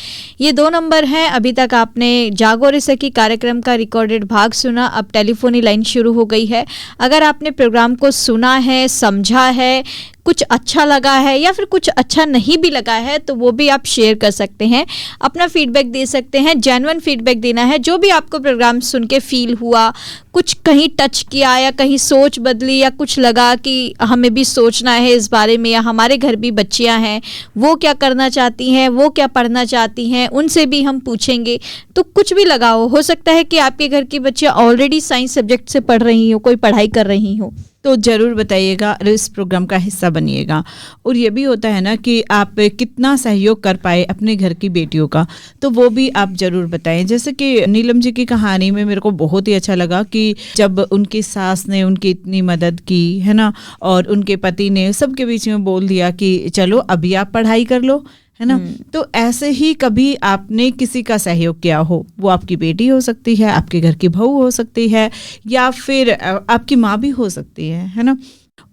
B: ये दो नंबर हैं। अभी तक आपने जागो रे सखी कार्यक्रम का रिकॉर्डेड भाग सुना। अब टेलीफोनी लाइन शुरू हो गई है। अगर आपने प्रोग्राम को सुना है, समझा है, कुछ अच्छा लगा है या फिर कुछ अच्छा नहीं भी लगा है तो वो भी आप शेयर कर सकते हैं, अपना फीडबैक दे सकते हैं। जेन्युइन फीडबैक देना है, जो भी आपको प्रोग्राम सुन के फील हुआ, कुछ कहीं टच किया या कहीं सोच बदली या कुछ लगा कि हमें भी सोचना है इस बारे में, या हमारे घर भी बच्चियां हैं वो क्या करना चाहती हैं, वो क्या पढ़ना चाहती हैं, उनसे भी हम पूछेंगे। तो कुछ भी लगा हो सकता है कि आपके घर की बच्चियां ऑलरेडी साइंस सब्जेक्ट से पढ़ रही हो, कोई पढ़ाई कर रही हो,
O: तो ज़रूर बताइएगा और इस प्रोग्राम का हिस्सा बनिएगा। और ये भी होता है ना कि आप कितना सहयोग कर पाए अपने घर की बेटियों का, तो वो भी आप ज़रूर बताएं। जैसे कि नीलम जी की कहानी में मेरे को बहुत ही अच्छा लगा कि जब उनकी सास ने उनकी इतनी मदद की है ना, और उनके पति ने सबके बीच में बोल दिया कि चलो अभी आप पढ़ाई कर लो, है ना। तो ऐसे ही कभी आपने किसी का सहयोग किया हो, वो आपकी बेटी हो सकती है, आपके घर की बहू हो सकती है, या फिर आपकी माँ भी हो सकती है ना।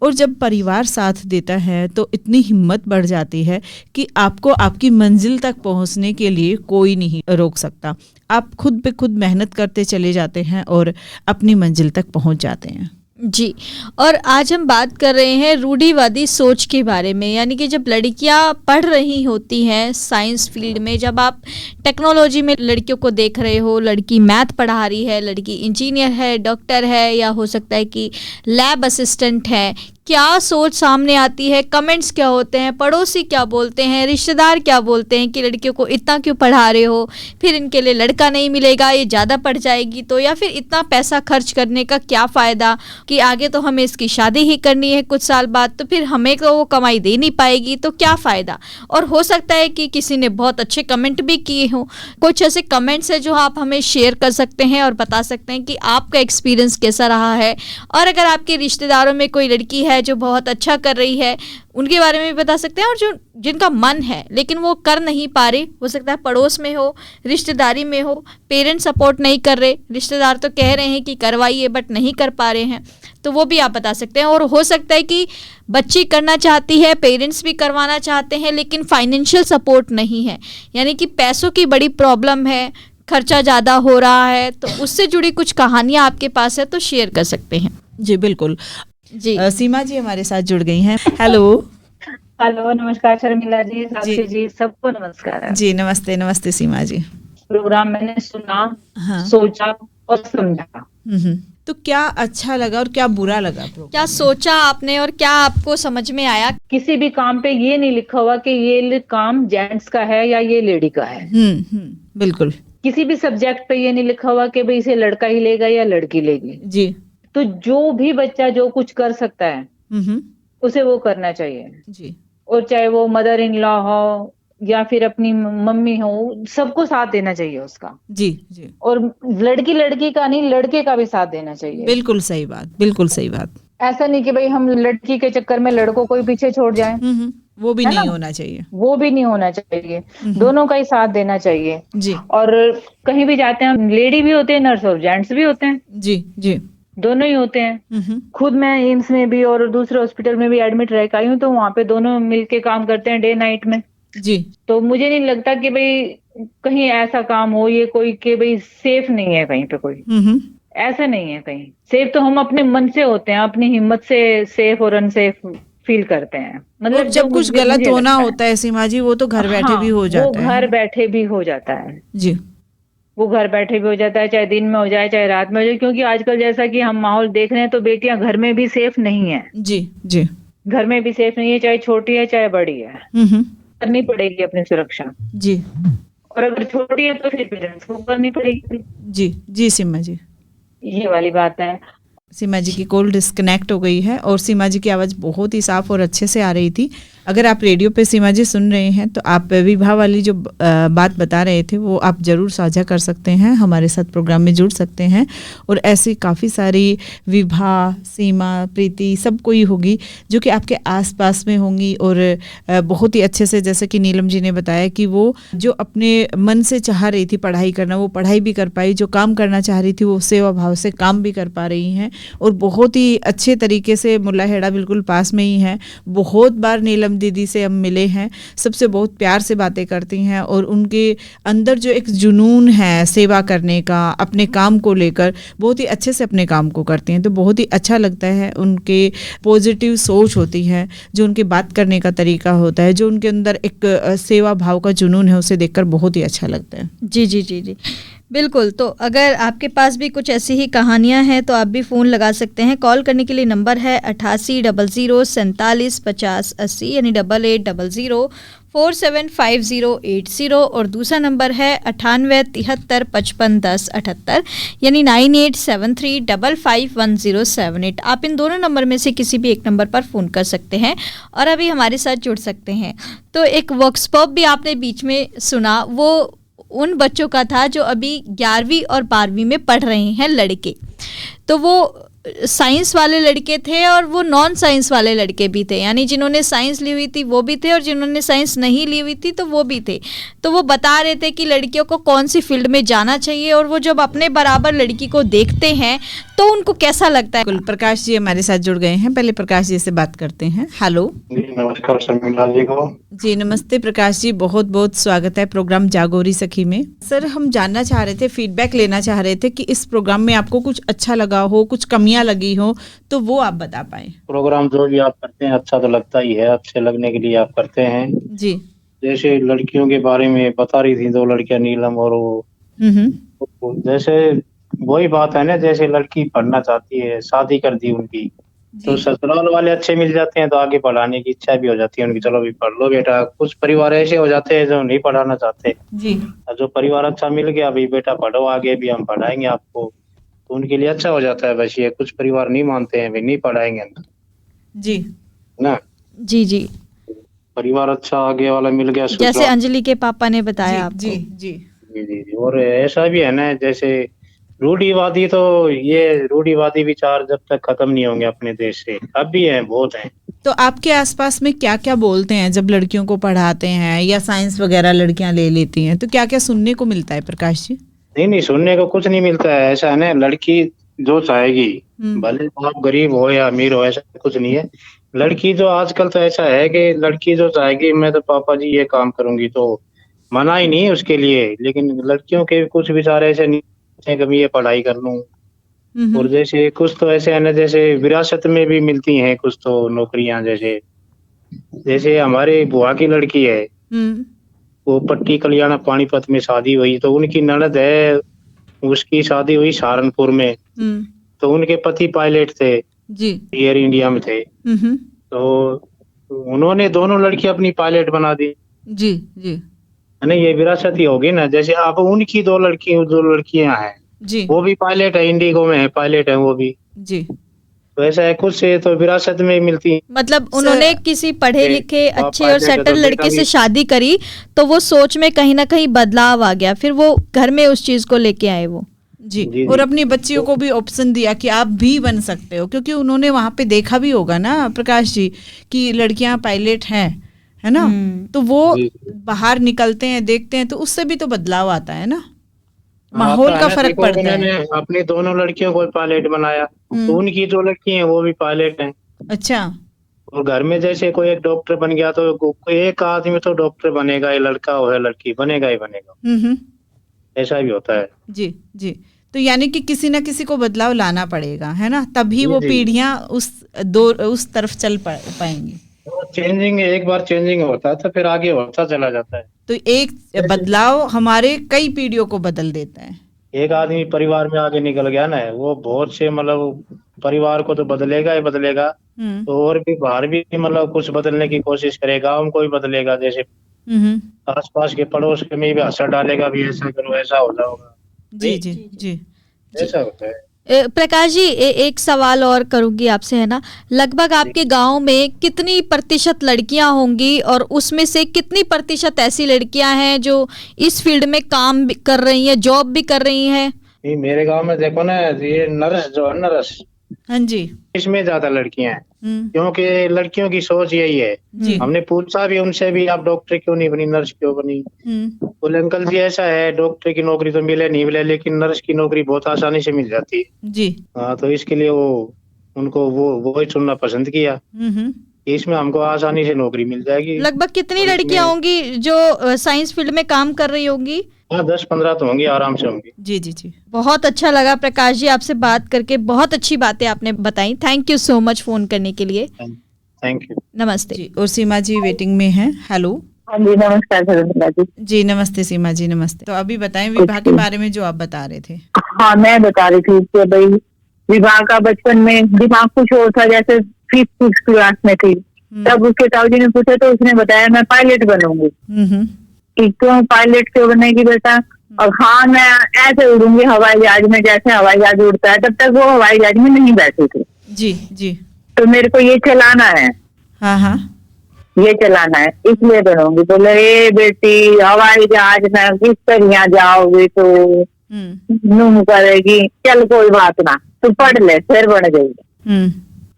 O: और जब परिवार साथ देता है तो इतनी हिम्मत बढ़ जाती है कि आपको आपकी मंजिल तक पहुंचने के लिए कोई नहीं रोक सकता। आप खुद पे खुद मेहनत करते चले जाते हैं और अपनी मंजिल तक पहुंच जाते हैं।
B: जी, और आज हम बात कर रहे हैं रूढ़िवादी सोच के बारे में। यानी कि जब लड़कियां पढ़ रही होती हैं साइंस फील्ड में, जब आप टेक्नोलॉजी में लड़कियों को देख रहे हो, लड़की मैथ पढ़ा रही है, लड़की इंजीनियर है, डॉक्टर है, या हो सकता है कि लैब असिस्टेंट है, क्या सोच सामने आती है, कमेंट्स क्या होते हैं, पड़ोसी क्या बोलते हैं, रिश्तेदार क्या बोलते हैं कि लड़कियों को इतना क्यों पढ़ा रहे हो, फिर इनके लिए लड़का नहीं मिलेगा, ये ज़्यादा पढ़ जाएगी तो, या फिर इतना पैसा खर्च करने का क्या फ़ायदा कि आगे तो हमें इसकी शादी ही करनी है कुछ साल बाद, तो फिर हमें तो वो कमाई दे नहीं पाएगी तो क्या फ़ायदा। और हो सकता है कि किसी ने बहुत अच्छे कमेंट भी किए हों। कुछ ऐसे कमेंट्स है जो आप हमें शेयर कर सकते हैं और बता सकते हैं कि आपका एक्सपीरियंस कैसा रहा है। और अगर आपके रिश्तेदारों में कोई लड़की है जो बहुत अच्छा कर रही है, उनके बारे में भी बता सकते हैं। और जो जिनका मन है लेकिन वो कर नहीं पा रहे, हो सकता है पड़ोस में हो, रिश्तेदारी में हो, पेरेंट्स सपोर्ट नहीं कर रहे, रिश्तेदार तो कह रहे हैं कि करवाइए बट नहीं कर पा रहे हैं, तो वो भी आप बता सकते हैं। और हो सकता है कि बच्ची करना चाहती है, पेरेंट्स भी करवाना चाहते हैं लेकिन फाइनेंशियल सपोर्ट नहीं है, यानी कि पैसों की बड़ी प्रॉब्लम है, खर्चा ज़्यादा हो रहा है, तो उससे जुड़ी कुछ कहानियाँ आपके पास है तो शेयर कर सकते हैं।
O: जी बिल्कुल
B: जी।
O: सीमा जी हमारे साथ जुड़ गई हैं। हेलो
P: हेलो, नमस्कार शर्मिला जी, साक्षी जी, सबको नमस्कार।
O: जी नमस्ते। नमस्ते सीमा जी।
P: प्रोग्राम मैंने सुना,
O: हाँ।
P: सोचा और समझा।
O: तो क्या अच्छा लगा और क्या बुरा लगा?
B: क्या सोचा आपने और क्या आपको समझ में आया?
P: किसी भी काम पे ये नहीं लिखा हुआ कि ये काम जेंट्स का है या ये लेडी का है।
O: बिल्कुल।
P: किसी भी सब्जेक्ट पे ये नहीं लिखा हुआ कि भाई इसे लड़का ही लेगा या लड़की लेगी।
O: जी।
P: तो जो भी बच्चा जो कुछ कर सकता है उसे वो करना चाहिए
O: जी।
P: और चाहे वो मदर इन लॉ हो या फिर अपनी मम्मी हो, सबको साथ देना चाहिए उसका।
O: जी जी।
P: और लड़की का नहीं, लड़के का भी साथ देना चाहिए।
O: बिल्कुल सही बात, बिल्कुल सही बात।
P: ऐसा नहीं कि भाई हम लड़की के चक्कर में लड़कों को ही पीछे छोड़ जाएं।
O: वो भी नहीं होना चाहिए।
P: वो भी नहीं होना चाहिए, दोनों का ही साथ देना चाहिए।
O: जी।
P: और कहीं भी जाते हैं, लेडी भी होते हैं नर्स और जेंट्स भी होते हैं।
O: जी जी।
P: दोनों ही होते हैं। खुद मैं एम्स में भी और दूसरे हॉस्पिटल में भी एडमिट रह आई हूँ, तो वहाँ पे दोनों मिलके काम करते हैं डे नाइट में।
O: जी।
P: तो मुझे नहीं लगता कि भाई कहीं ऐसा काम हो ये कोई कि भाई सेफ नहीं है कहीं पे, कोई ऐसा नहीं है कहीं। सेफ तो हम अपने मन से होते हैं, अपनी हिम्मत से सेफ और अनसेफ फील करते हैं।
O: और जब कुछ गलत होना होता है सीमा जी, वो तो घर बैठे भी हो जाता है।
P: वो घर बैठे भी हो जाता है
O: जी,
P: वो घर बैठे भी हो जाता है, चाहे दिन में हो जाए चाहे रात में हो जाए, क्योंकि आजकल जैसा कि हम माहौल देख रहे हैं तो बेटियां घर में भी सेफ नहीं है।
O: जी जी,
P: घर में भी सेफ नहीं है, चाहे छोटी है चाहे बड़ी है, करनी पड़ेगी अपनी सुरक्षा
O: जी।
P: और अगर छोटी है तो फिर पेरेंट्स को करनी पड़ेगी।
O: जी जी सीमा जी,
P: ये वाली बात है।
O: सीमा जी की कॉल डिस्कनेक्ट हो गई है और सीमा जी की आवाज़ बहुत ही साफ और अच्छे से आ रही थी। अगर आप रेडियो पे सीमा जी सुन रहे हैं तो आप विवाह वाली जो बात बता रहे थे वो आप ज़रूर साझा कर सकते हैं, हमारे साथ प्रोग्राम में जुड़ सकते हैं। और ऐसी काफ़ी सारी विवाह, सीमा, प्रीति सब कोई होगी जो कि आपके आसपास में होंगी और बहुत ही अच्छे से, जैसे कि नीलम जी ने बताया कि वो जो अपने मन से चाह रही थी पढ़ाई करना वो पढ़ाई भी कर पाई, जो काम करना चाह रही थी वो सेवा भाव से काम भी कर पा रही हैं और बहुत ही अच्छे तरीके से। मुल्ला हेड़ा बिल्कुल पास में ही है, बहुत बार नीलम दीदी से हम मिले हैं, सबसे बहुत प्यार से बातें करती हैं और उनके अंदर जो एक जुनून है सेवा करने का, अपने काम को लेकर बहुत ही अच्छे से अपने काम को करती हैं। तो बहुत ही अच्छा लगता है, उनके पॉजिटिव सोच होती है, जो उनके बात करने का तरीका होता है, जो उनके अंदर एक सेवा भाव का जुनून है, उसे देखकर बहुत ही अच्छा लगता है।
B: जी जी जी जी बिल्कुल। तो अगर आपके पास भी कुछ ऐसी ही कहानियां हैं तो आप भी फ़ोन लगा सकते हैं। कॉल करने के लिए नंबर है 8800475080 यानी 8800475080 और दूसरा नंबर है 9873551078 यानी 9873551078। आप इन दोनों नंबर में से किसी भी एक नंबर पर फ़ोन कर सकते हैं और अभी हमारे साथ जुड़ सकते हैं। तो एक वर्कशॉप भी आपने बीच में सुना, वो उन बच्चों का था जो अभी 11वीं और 12वीं में पढ़ रहे हैं लड़के। तो वो साइंस वाले लड़के थे और वो नॉन साइंस वाले लड़के भी थे, यानी जिन्होंने साइंस ली हुई थी वो भी थे और जिन्होंने साइंस नहीं ली हुई थी तो वो भी थे। तो वो बता रहे थे कि लड़कियों को कौन सी फील्ड में जाना चाहिए और वो जब अपने बराबर लड़की को देखते हैं तो उनको कैसा लगता है।
O: प्रकाश जी हमारे साथ जुड़ गए हैं, पहले प्रकाश जी से बात करते हैं। हेलो
Q: नमस्कार शर्मिला जी को।
O: जी नमस्ते प्रकाश जी, बहुत बहुत स्वागत है प्रोग्राम जागोरी सखी में। सर हम जानना चाह रहे थे, फीडबैक लेना चाह रहे थे कि इस प्रोग्राम में आपको कुछ अच्छा लगा हो, कुछ कमियां लगी हो तो वो आप बता पाए।
Q: प्रोग्राम जो भी आप करते हैं अच्छा तो लगता ही है, अच्छे लगने के लिए आप करते हैं
O: जी।
Q: जैसे लड़कियों के बारे में बता रही थी 2 लड़कियां नीलम और वो, जैसे वही बात है ना, जैसे लड़की पढ़ना चाहती है, शादी कर दी उनकी तो ससुराल वाले अच्छे मिल जाते हैं तो आगे पढ़ाने की इच्छा भी हो जाती है उनकी, चलो भी पढ़ लो बेटा। कुछ परिवार ऐसे हो जाते हैं जो नहीं पढ़ाना चाहते
O: जी।
Q: जो परिवार अच्छा मिल गया, भाई बेटा पढ़ो आगे भी हम पढ़ाएंगे आपको, तो उनके लिए अच्छा हो जाता है। बस ये कुछ परिवार नहीं मानते हैं, भाई नहीं पढ़ाएंगे
O: जी
Q: ना।
B: जी जी,
Q: परिवार अच्छा आगे वाला मिल गया,
B: जैसे अंजलि के पापा ने बताया आपको।
O: जी जी
Q: जी जी। और ऐसा भी है ना, जैसे रूढ़िवादी, तो ये रूढ़िवादी विचार जब तक खत्म नहीं होंगे अपने देश से, अब भी हैं, बहुत हैं।
O: तो आपके आसपास में क्या क्या बोलते हैं जब लड़कियों को पढ़ाते हैं या साइंस वगैरह लड़कियां ले लेती हैं, तो क्या क्या सुनने को मिलता है प्रकाश जी?
Q: नहीं सुनने को कुछ नहीं मिलता है। ऐसा है ना, लड़की जो चाहेगी, भले आप गरीब हो या अमीर हो, ऐसा कुछ नहीं है। लड़की जो आजकल तो ऐसा है कि लड़की जो चाहेगी मैं तो पापा जी ये काम करूंगी, तो मना ही नहीं उसके लिए। लेकिन लड़कियों के कुछ विचार ऐसे नहीं कि मैं ये पढ़ाई कर लूं। और जैसे कुछ तो ऐसे है ना, जैसे विरासत में भी मिलती हैं कुछ तो नौकरियां, जैसे हमारे बुआ की लड़की है, वो पट्टी कल्याण पानीपत में शादी हुई, तो उनकी ननद है, उसकी शादी हुई सहारनपुर में, तो उनके पति पायलट थे
O: जी,
Q: एयर इंडिया में थे, तो उन्होंने दोनों लड़की अपनी पायलट बना दी।
O: जी जी,
Q: है ना, ये विरासत ही होगी ना। जैसे अब उनकी 2 लड़कियां हैं
O: जी,
Q: वो भी पायलट है, इंडिगो में है, पायलट है वो भी
O: जी।
Q: तो ऐसा है, कुछ से तो विरासत में मिलती है।
B: मतलब उन्होंने किसी पढ़े लिखे अच्छे और सेटल लड़के से शादी करी तो वो सोच में कहीं ना कहीं बदलाव आ गया, फिर वो घर में उस चीज को लेके आए वो।
O: जी, और अपनी बच्चियों को भी ऑप्शन दिया कि आप भी बन सकते हो, क्योंकि उन्होंने वहां पे देखा भी होगा ना प्रकाश जी कि लड़कियां पायलट हैं, है ना, तो वो बाहर निकलते हैं, देखते हैं, तो उससे भी तो बदलाव आता है ना, माहौल का फर्क पड़ता है।
Q: अपनी दोनों लड़कियों को पायलट बनाया, तो उनकी 2 लड़की हैं वो भी पायलट हैं।
O: अच्छा।
Q: और घर में जैसे कोई एक डॉक्टर बन गया तो एक आदमी तो डॉक्टर बनेगा, ये लड़का हो या लड़की बनेगा ही बनेगा, ऐसा भी होता है।
O: जी जी, तो यानी कि किसी ना किसी को बदलाव लाना पड़ेगा, है ना, तभी वो
Q: जी।
O: पीढ़ियां उस तरफ चल पाएंगी।
Q: चेंजिंग एक बार चेंजिंग होता है तो फिर आगे होता चला जाता है।
O: तो एक बदलाव हमारे कई पीढ़ियों को बदल देता है।
Q: एक आदमी परिवार में आगे निकल गया ना, वो बहुत से मतलब परिवार को तो बदलेगा ही बदलेगा, तो और भी बाहर भी मतलब कुछ बदलने की कोशिश करेगा, गाँव को भी बदलेगा, जैसे आसपास के पड़ोस में भी असर डालेगा, भी ऐसा करो ऐसा हो जाओगा।
O: जी जी जी,
Q: ऐसा होता है।
B: प्रकाश जी, एक सवाल और करूंगी आपसे, है ना, लगभग आपके गांव में कितनी प्रतिशत लड़कियां होंगी और उसमें से कितनी प्रतिशत ऐसी लड़कियां हैं जो इस फील्ड में काम भी कर रही हैं, जॉब भी कर रही हैं?
Q: मेरे गांव में देखो ना, ये नर्स जो है, नर्स,
O: हाँ जी,
Q: इसमें ज्यादा लड़कियां हैं, क्योंकि लड़कियों की सोच यही है। हमने पूछा भी उनसे भी, आप डॉक्टर क्यों नहीं बनी, नर्स क्यों बनी? बोले अंकल जी ऐसा है, डॉक्टर की नौकरी तो मिले नहीं मिले, लेकिन नर्स की नौकरी बहुत आसानी से मिल जाती है
O: जी।
Q: हाँ, तो इसके लिए उनको वो ही चुनना पसंद किया, इसमें हमको आसानी से नौकरी मिल जाएगी।
B: लगभग कितनी लड़कियां होंगी जो साइंस फील्ड में काम कर रही होंगी?
Q: हाँ, 10-15 तो होंगी, आराम से होंगी।
B: जी जी जी, बहुत अच्छा लगा प्रकाश जी आपसे बात करके, बहुत अच्छी बातें आपने बताई। Thank you so much phone करने के लिए।
Q: Thank you.
B: नमस्ते
O: जी। और सीमा जी वेटिंग में हैं। हेलो।
R: हाँ जी, नमस्कार जी।
O: जी नमस्ते सीमा जी, नमस्ते। तो अभी बताएं विवाह के बारे में जो आप बता रहे थे।
R: हाँ, मैं बता रही थी कि भाई विवाह का बचपन में दिमाग कुछ और था, जैसे 5th क्लास में थी तब उसके ताऊजी ने पूछा तो उसने बताया मैं पायलट बनूंगी। कि क्यों पायलट क्यों बनेगी बेटा? और हाँ, मैं ऐसे उड़ूंगी हवाई जहाज में जैसे हवाई जहाज उड़ता है। तब तक वो हवाई जहाज में नहीं बैठे थे।
O: जी जी।
R: तो मेरे को ये चलाना है।
O: हाँ हाँ,
R: ये चलाना है, इसलिए बनूंगी। बोले ए बेटी, हवाई जहाज में किस तरह जाओगी तो नूम करेगी, चल कोई बात ना, तू पढ़ ले। फिर बन गई,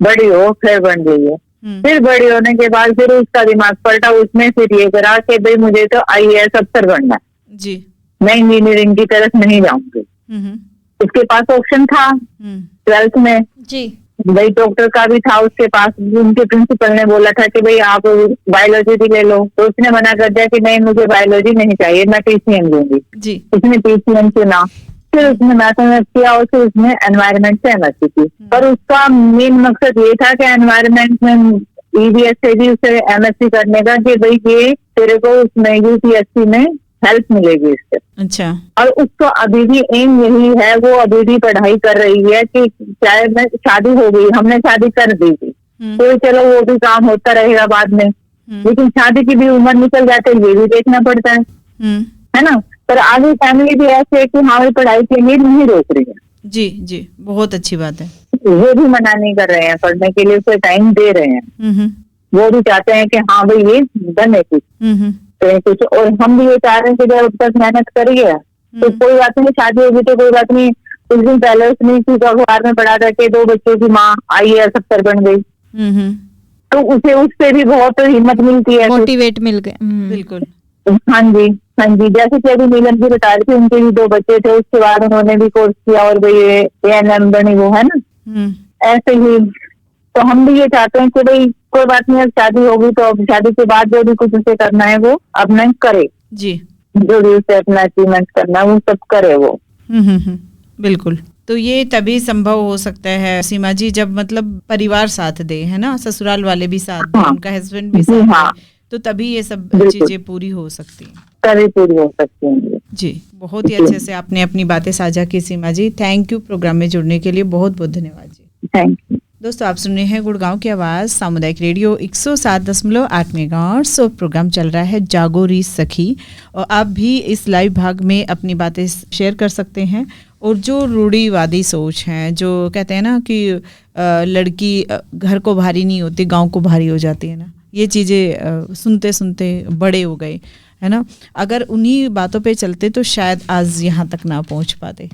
R: बड़ी हो, फिर बन गई है। फिर बड़ी होने के बाद फिर उसका दिमाग पलटा, उसने फिर ये करा कि भाई मुझे तो IAS अफसर बनना है
O: जी,
R: मैं इंजीनियरिंग की तरफ नहीं जाऊंगी। उसके पास ऑप्शन था 12th में
B: जी,
R: भाई डॉक्टर का भी था उसके पास। उनके प्रिंसिपल ने बोला था कि भाई आप बायोलॉजी भी ले लो, तो उसने मना कर दिया कि नहीं मुझे बायोलॉजी नहीं चाहिए, मैं PCM लूंगी जी। उसने PCM चुना, फिर उसने मैथमेटिक्स किया और फिर उसने एनवायरनमेंट से MSc की। पर उसका मेन मकसद ये था कि एनवायरनमेंट में EVS से भी उसे MSc करने का, कि भाई ये तेरे को उसमें UPSC में हेल्प मिलेगी इससे।
O: अच्छा।
R: और उसको अभी भी एम यही है, वो अभी भी पढ़ाई कर रही है कि चाहे मैं शादी हो गई, हमने शादी कर दी थी तो चलो वो भी काम होता रहेगा बाद में, लेकिन शादी की भी उम्र निकल जाती है, ये भी देखना पड़ता है ना। पर आगे फैमिली भी ऐसे है कि हाँ भाई पढ़ाई के लिए नहीं रोक रही है।
O: जी जी, बहुत अच्छी बात है।
R: वो भी मना नहीं कर रहे हैं, पढ़ने के लिए उसे टाइम दे रहे हैं। वो भी चाहते हैं कि हाँ भाई ये बने कुछ, और हम भी ये चाह रहे हैं कि जब तक मेहनत करिए तो कोई बात नहीं, शादी होगी तो कोई बात नहीं। कुछ दिन पहले उसने अखबार में पढ़ा था कि 2 बच्चों की माँ IAS अफसर बन गई, तो उसे उससे भी बहुत हिम्मत मिलती है,
B: मोटिवेट मिल गए।
O: बिल्कुल।
R: हाँ जी हाँ जी, जैसे कि अभी नीलम जी बता रही थी, उनके भी 2 बच्चे थे, उसके बाद उन्होंने भी कोर्स किया और भाई ANM बनी, वो है ना। ऐसे ही तो हम भी ये चाहते हैं कि भाई कोई बात नहीं, अब शादी होगी तो अब शादी के बाद जो भी कुछ उसे करना है वो अपना करे
O: जी,
R: जो भी उसे अपना अचीवमेंट करना है वो सब करे वो।
O: बिल्कुल। तो ये तभी संभव हो सकता है सीमा जी जब मतलब परिवार साथ दे, है ना, ससुराल वाले भी साथ दे, उनका हस्बैंड भी साथ दे, तो तभी ये सब चीजें पूरी हो सकती हैं,
R: तभी पूरी हो सकती हैं।
O: जी, बहुत ही अच्छे से आपने अपनी बातें साझा की सीमा जी। थैंक यू प्रोग्राम में जुड़ने के लिए, बहुत बहुत धन्यवाद जी।
R: Thank you.
O: दोस्तों आप सुन रहे हैं गुड़गांव की आवाज़ सामुदायिक रेडियो 107.8 मेगाहर्ट्ज़, और प्रोग्राम चल रहा है जागो री सखी, और आप भी इस लाइव भाग में अपनी बातें शेयर कर सकते हैं। और जो रूढ़िवादी सोच है, जो कहते हैं ना कि लड़की घर को भारी नहीं होती गांव को भारी हो जाती है ना, ये चीज़ें सुनते सुनते बड़े हो गए, है ना। अगर उन्हीं बातों पे चलते तो शायद आज यहाँ तक ना पहुँच पाते,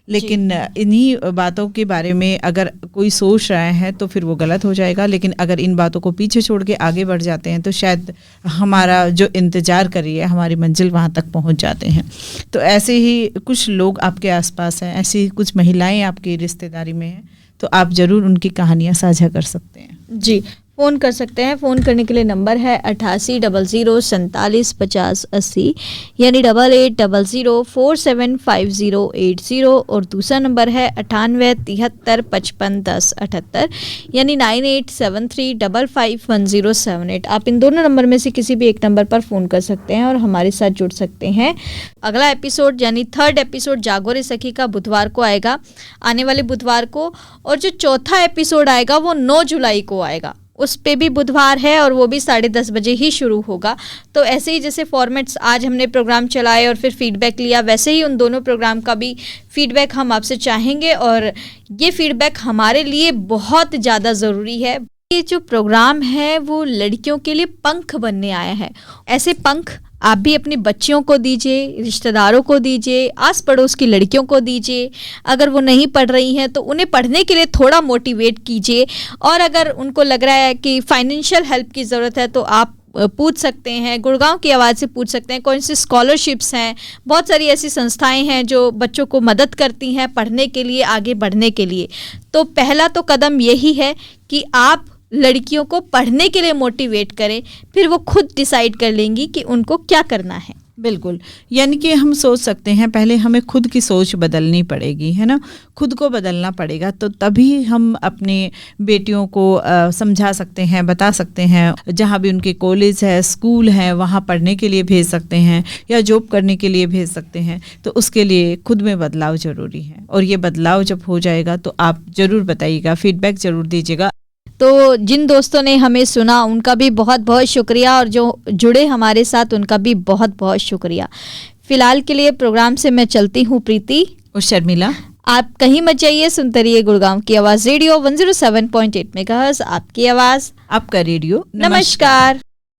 O: लेकिन इन्हीं बातों के बारे में अगर कोई सोच रहा है तो फिर वो गलत हो जाएगा, लेकिन अगर इन बातों को पीछे छोड़ के आगे बढ़ जाते हैं तो शायद हमारा जो इंतज़ार कर रही है हमारी मंजिल वहाँ तक पहुँच जाते हैं। तो ऐसे ही कुछ लोग आपके आसपास हैं, ऐसी कुछ महिलाएं आपकी रिश्तेदारी में हैं, तो आप ज़रूर उनकी कहानियाँ साझा कर सकते हैं।
B: जी, फ़ोन कर सकते हैं। फ़ोन करने के लिए नंबर है 8800475080 यानी 8800475080 और दूसरा नंबर है 9873551078 यानी 9873551078। आप इन दोनों नंबर में से किसी भी एक नंबर पर फ़ोन कर सकते हैं और हमारे साथ जुड़ सकते हैं। अगला एपिसोड यानी 3rd एपिसोड जागो रे सखी का बुधवार को आएगा, आने वाले बुधवार को, और जो 4था एपिसोड आएगा वो 9 जुलाई को आएगा। उस पे भी बुधवार है और वो भी 10:30 बजे ही शुरू होगा। तो ऐसे ही जैसे फॉर्मेट्स आज हमने प्रोग्राम चलाए और फिर फीडबैक लिया, वैसे ही उन दोनों प्रोग्राम का भी फीडबैक हम आपसे चाहेंगे और ये फीडबैक हमारे लिए बहुत ज़्यादा ज़रूरी है। ये जो प्रोग्राम है वो लड़कियों के लिए पंख बनने आया है। ऐसे पंख आप भी अपनी बच्चियों को दीजिए, रिश्तेदारों को दीजिए, आस पड़ोस की लड़कियों को दीजिए। अगर वो नहीं पढ़ रही हैं तो उन्हें पढ़ने के लिए थोड़ा मोटिवेट कीजिए, और अगर उनको लग रहा है कि फाइनेंशियल हेल्प की ज़रूरत है तो आप पूछ सकते हैं, गुड़गांव की आवाज़ से पूछ सकते हैं। कौन सी स्कॉलरशिप्स हैं, बहुत सारी ऐसी संस्थाएं हैं जो बच्चों को मदद करती हैं पढ़ने के लिए, आगे बढ़ने के लिए। तो पहला तो कदम यही है कि आप लड़कियों को पढ़ने के लिए मोटिवेट करें, फिर वो खुद डिसाइड कर लेंगी कि उनको क्या करना है।
O: बिल्कुल, यानी कि हम सोच सकते हैं पहले हमें खुद की सोच बदलनी पड़ेगी, है ना, खुद को बदलना पड़ेगा, तो तभी हम अपने बेटियों को समझा सकते हैं, बता सकते हैं। जहाँ भी उनके कॉलेज है, स्कूल है, वहाँ पढ़ने के लिए भेज सकते हैं या जॉब करने के लिए भेज सकते हैं। तो उसके लिए खुद में बदलाव ज़रूरी है, और ये बदलाव जब हो जाएगा तो आप ज़रूर बताइएगा, फीडबैक ज़रूर दीजिएगा।
B: तो जिन दोस्तों ने हमें सुना उनका भी बहुत बहुत शुक्रिया, और जो जुड़े हमारे साथ उनका भी बहुत बहुत शुक्रिया। फिलहाल के लिए प्रोग्राम से मैं चलती हूँ प्रीति
O: और शर्मिला।
B: आप कहीं मत जाइए, सुनते रहिए गुड़गांव की आवाज़ रेडियो 107.8 मेगाहर्ट्ज़, आपकी आवाज़,
O: आपका रेडियो।
B: नमस्कार।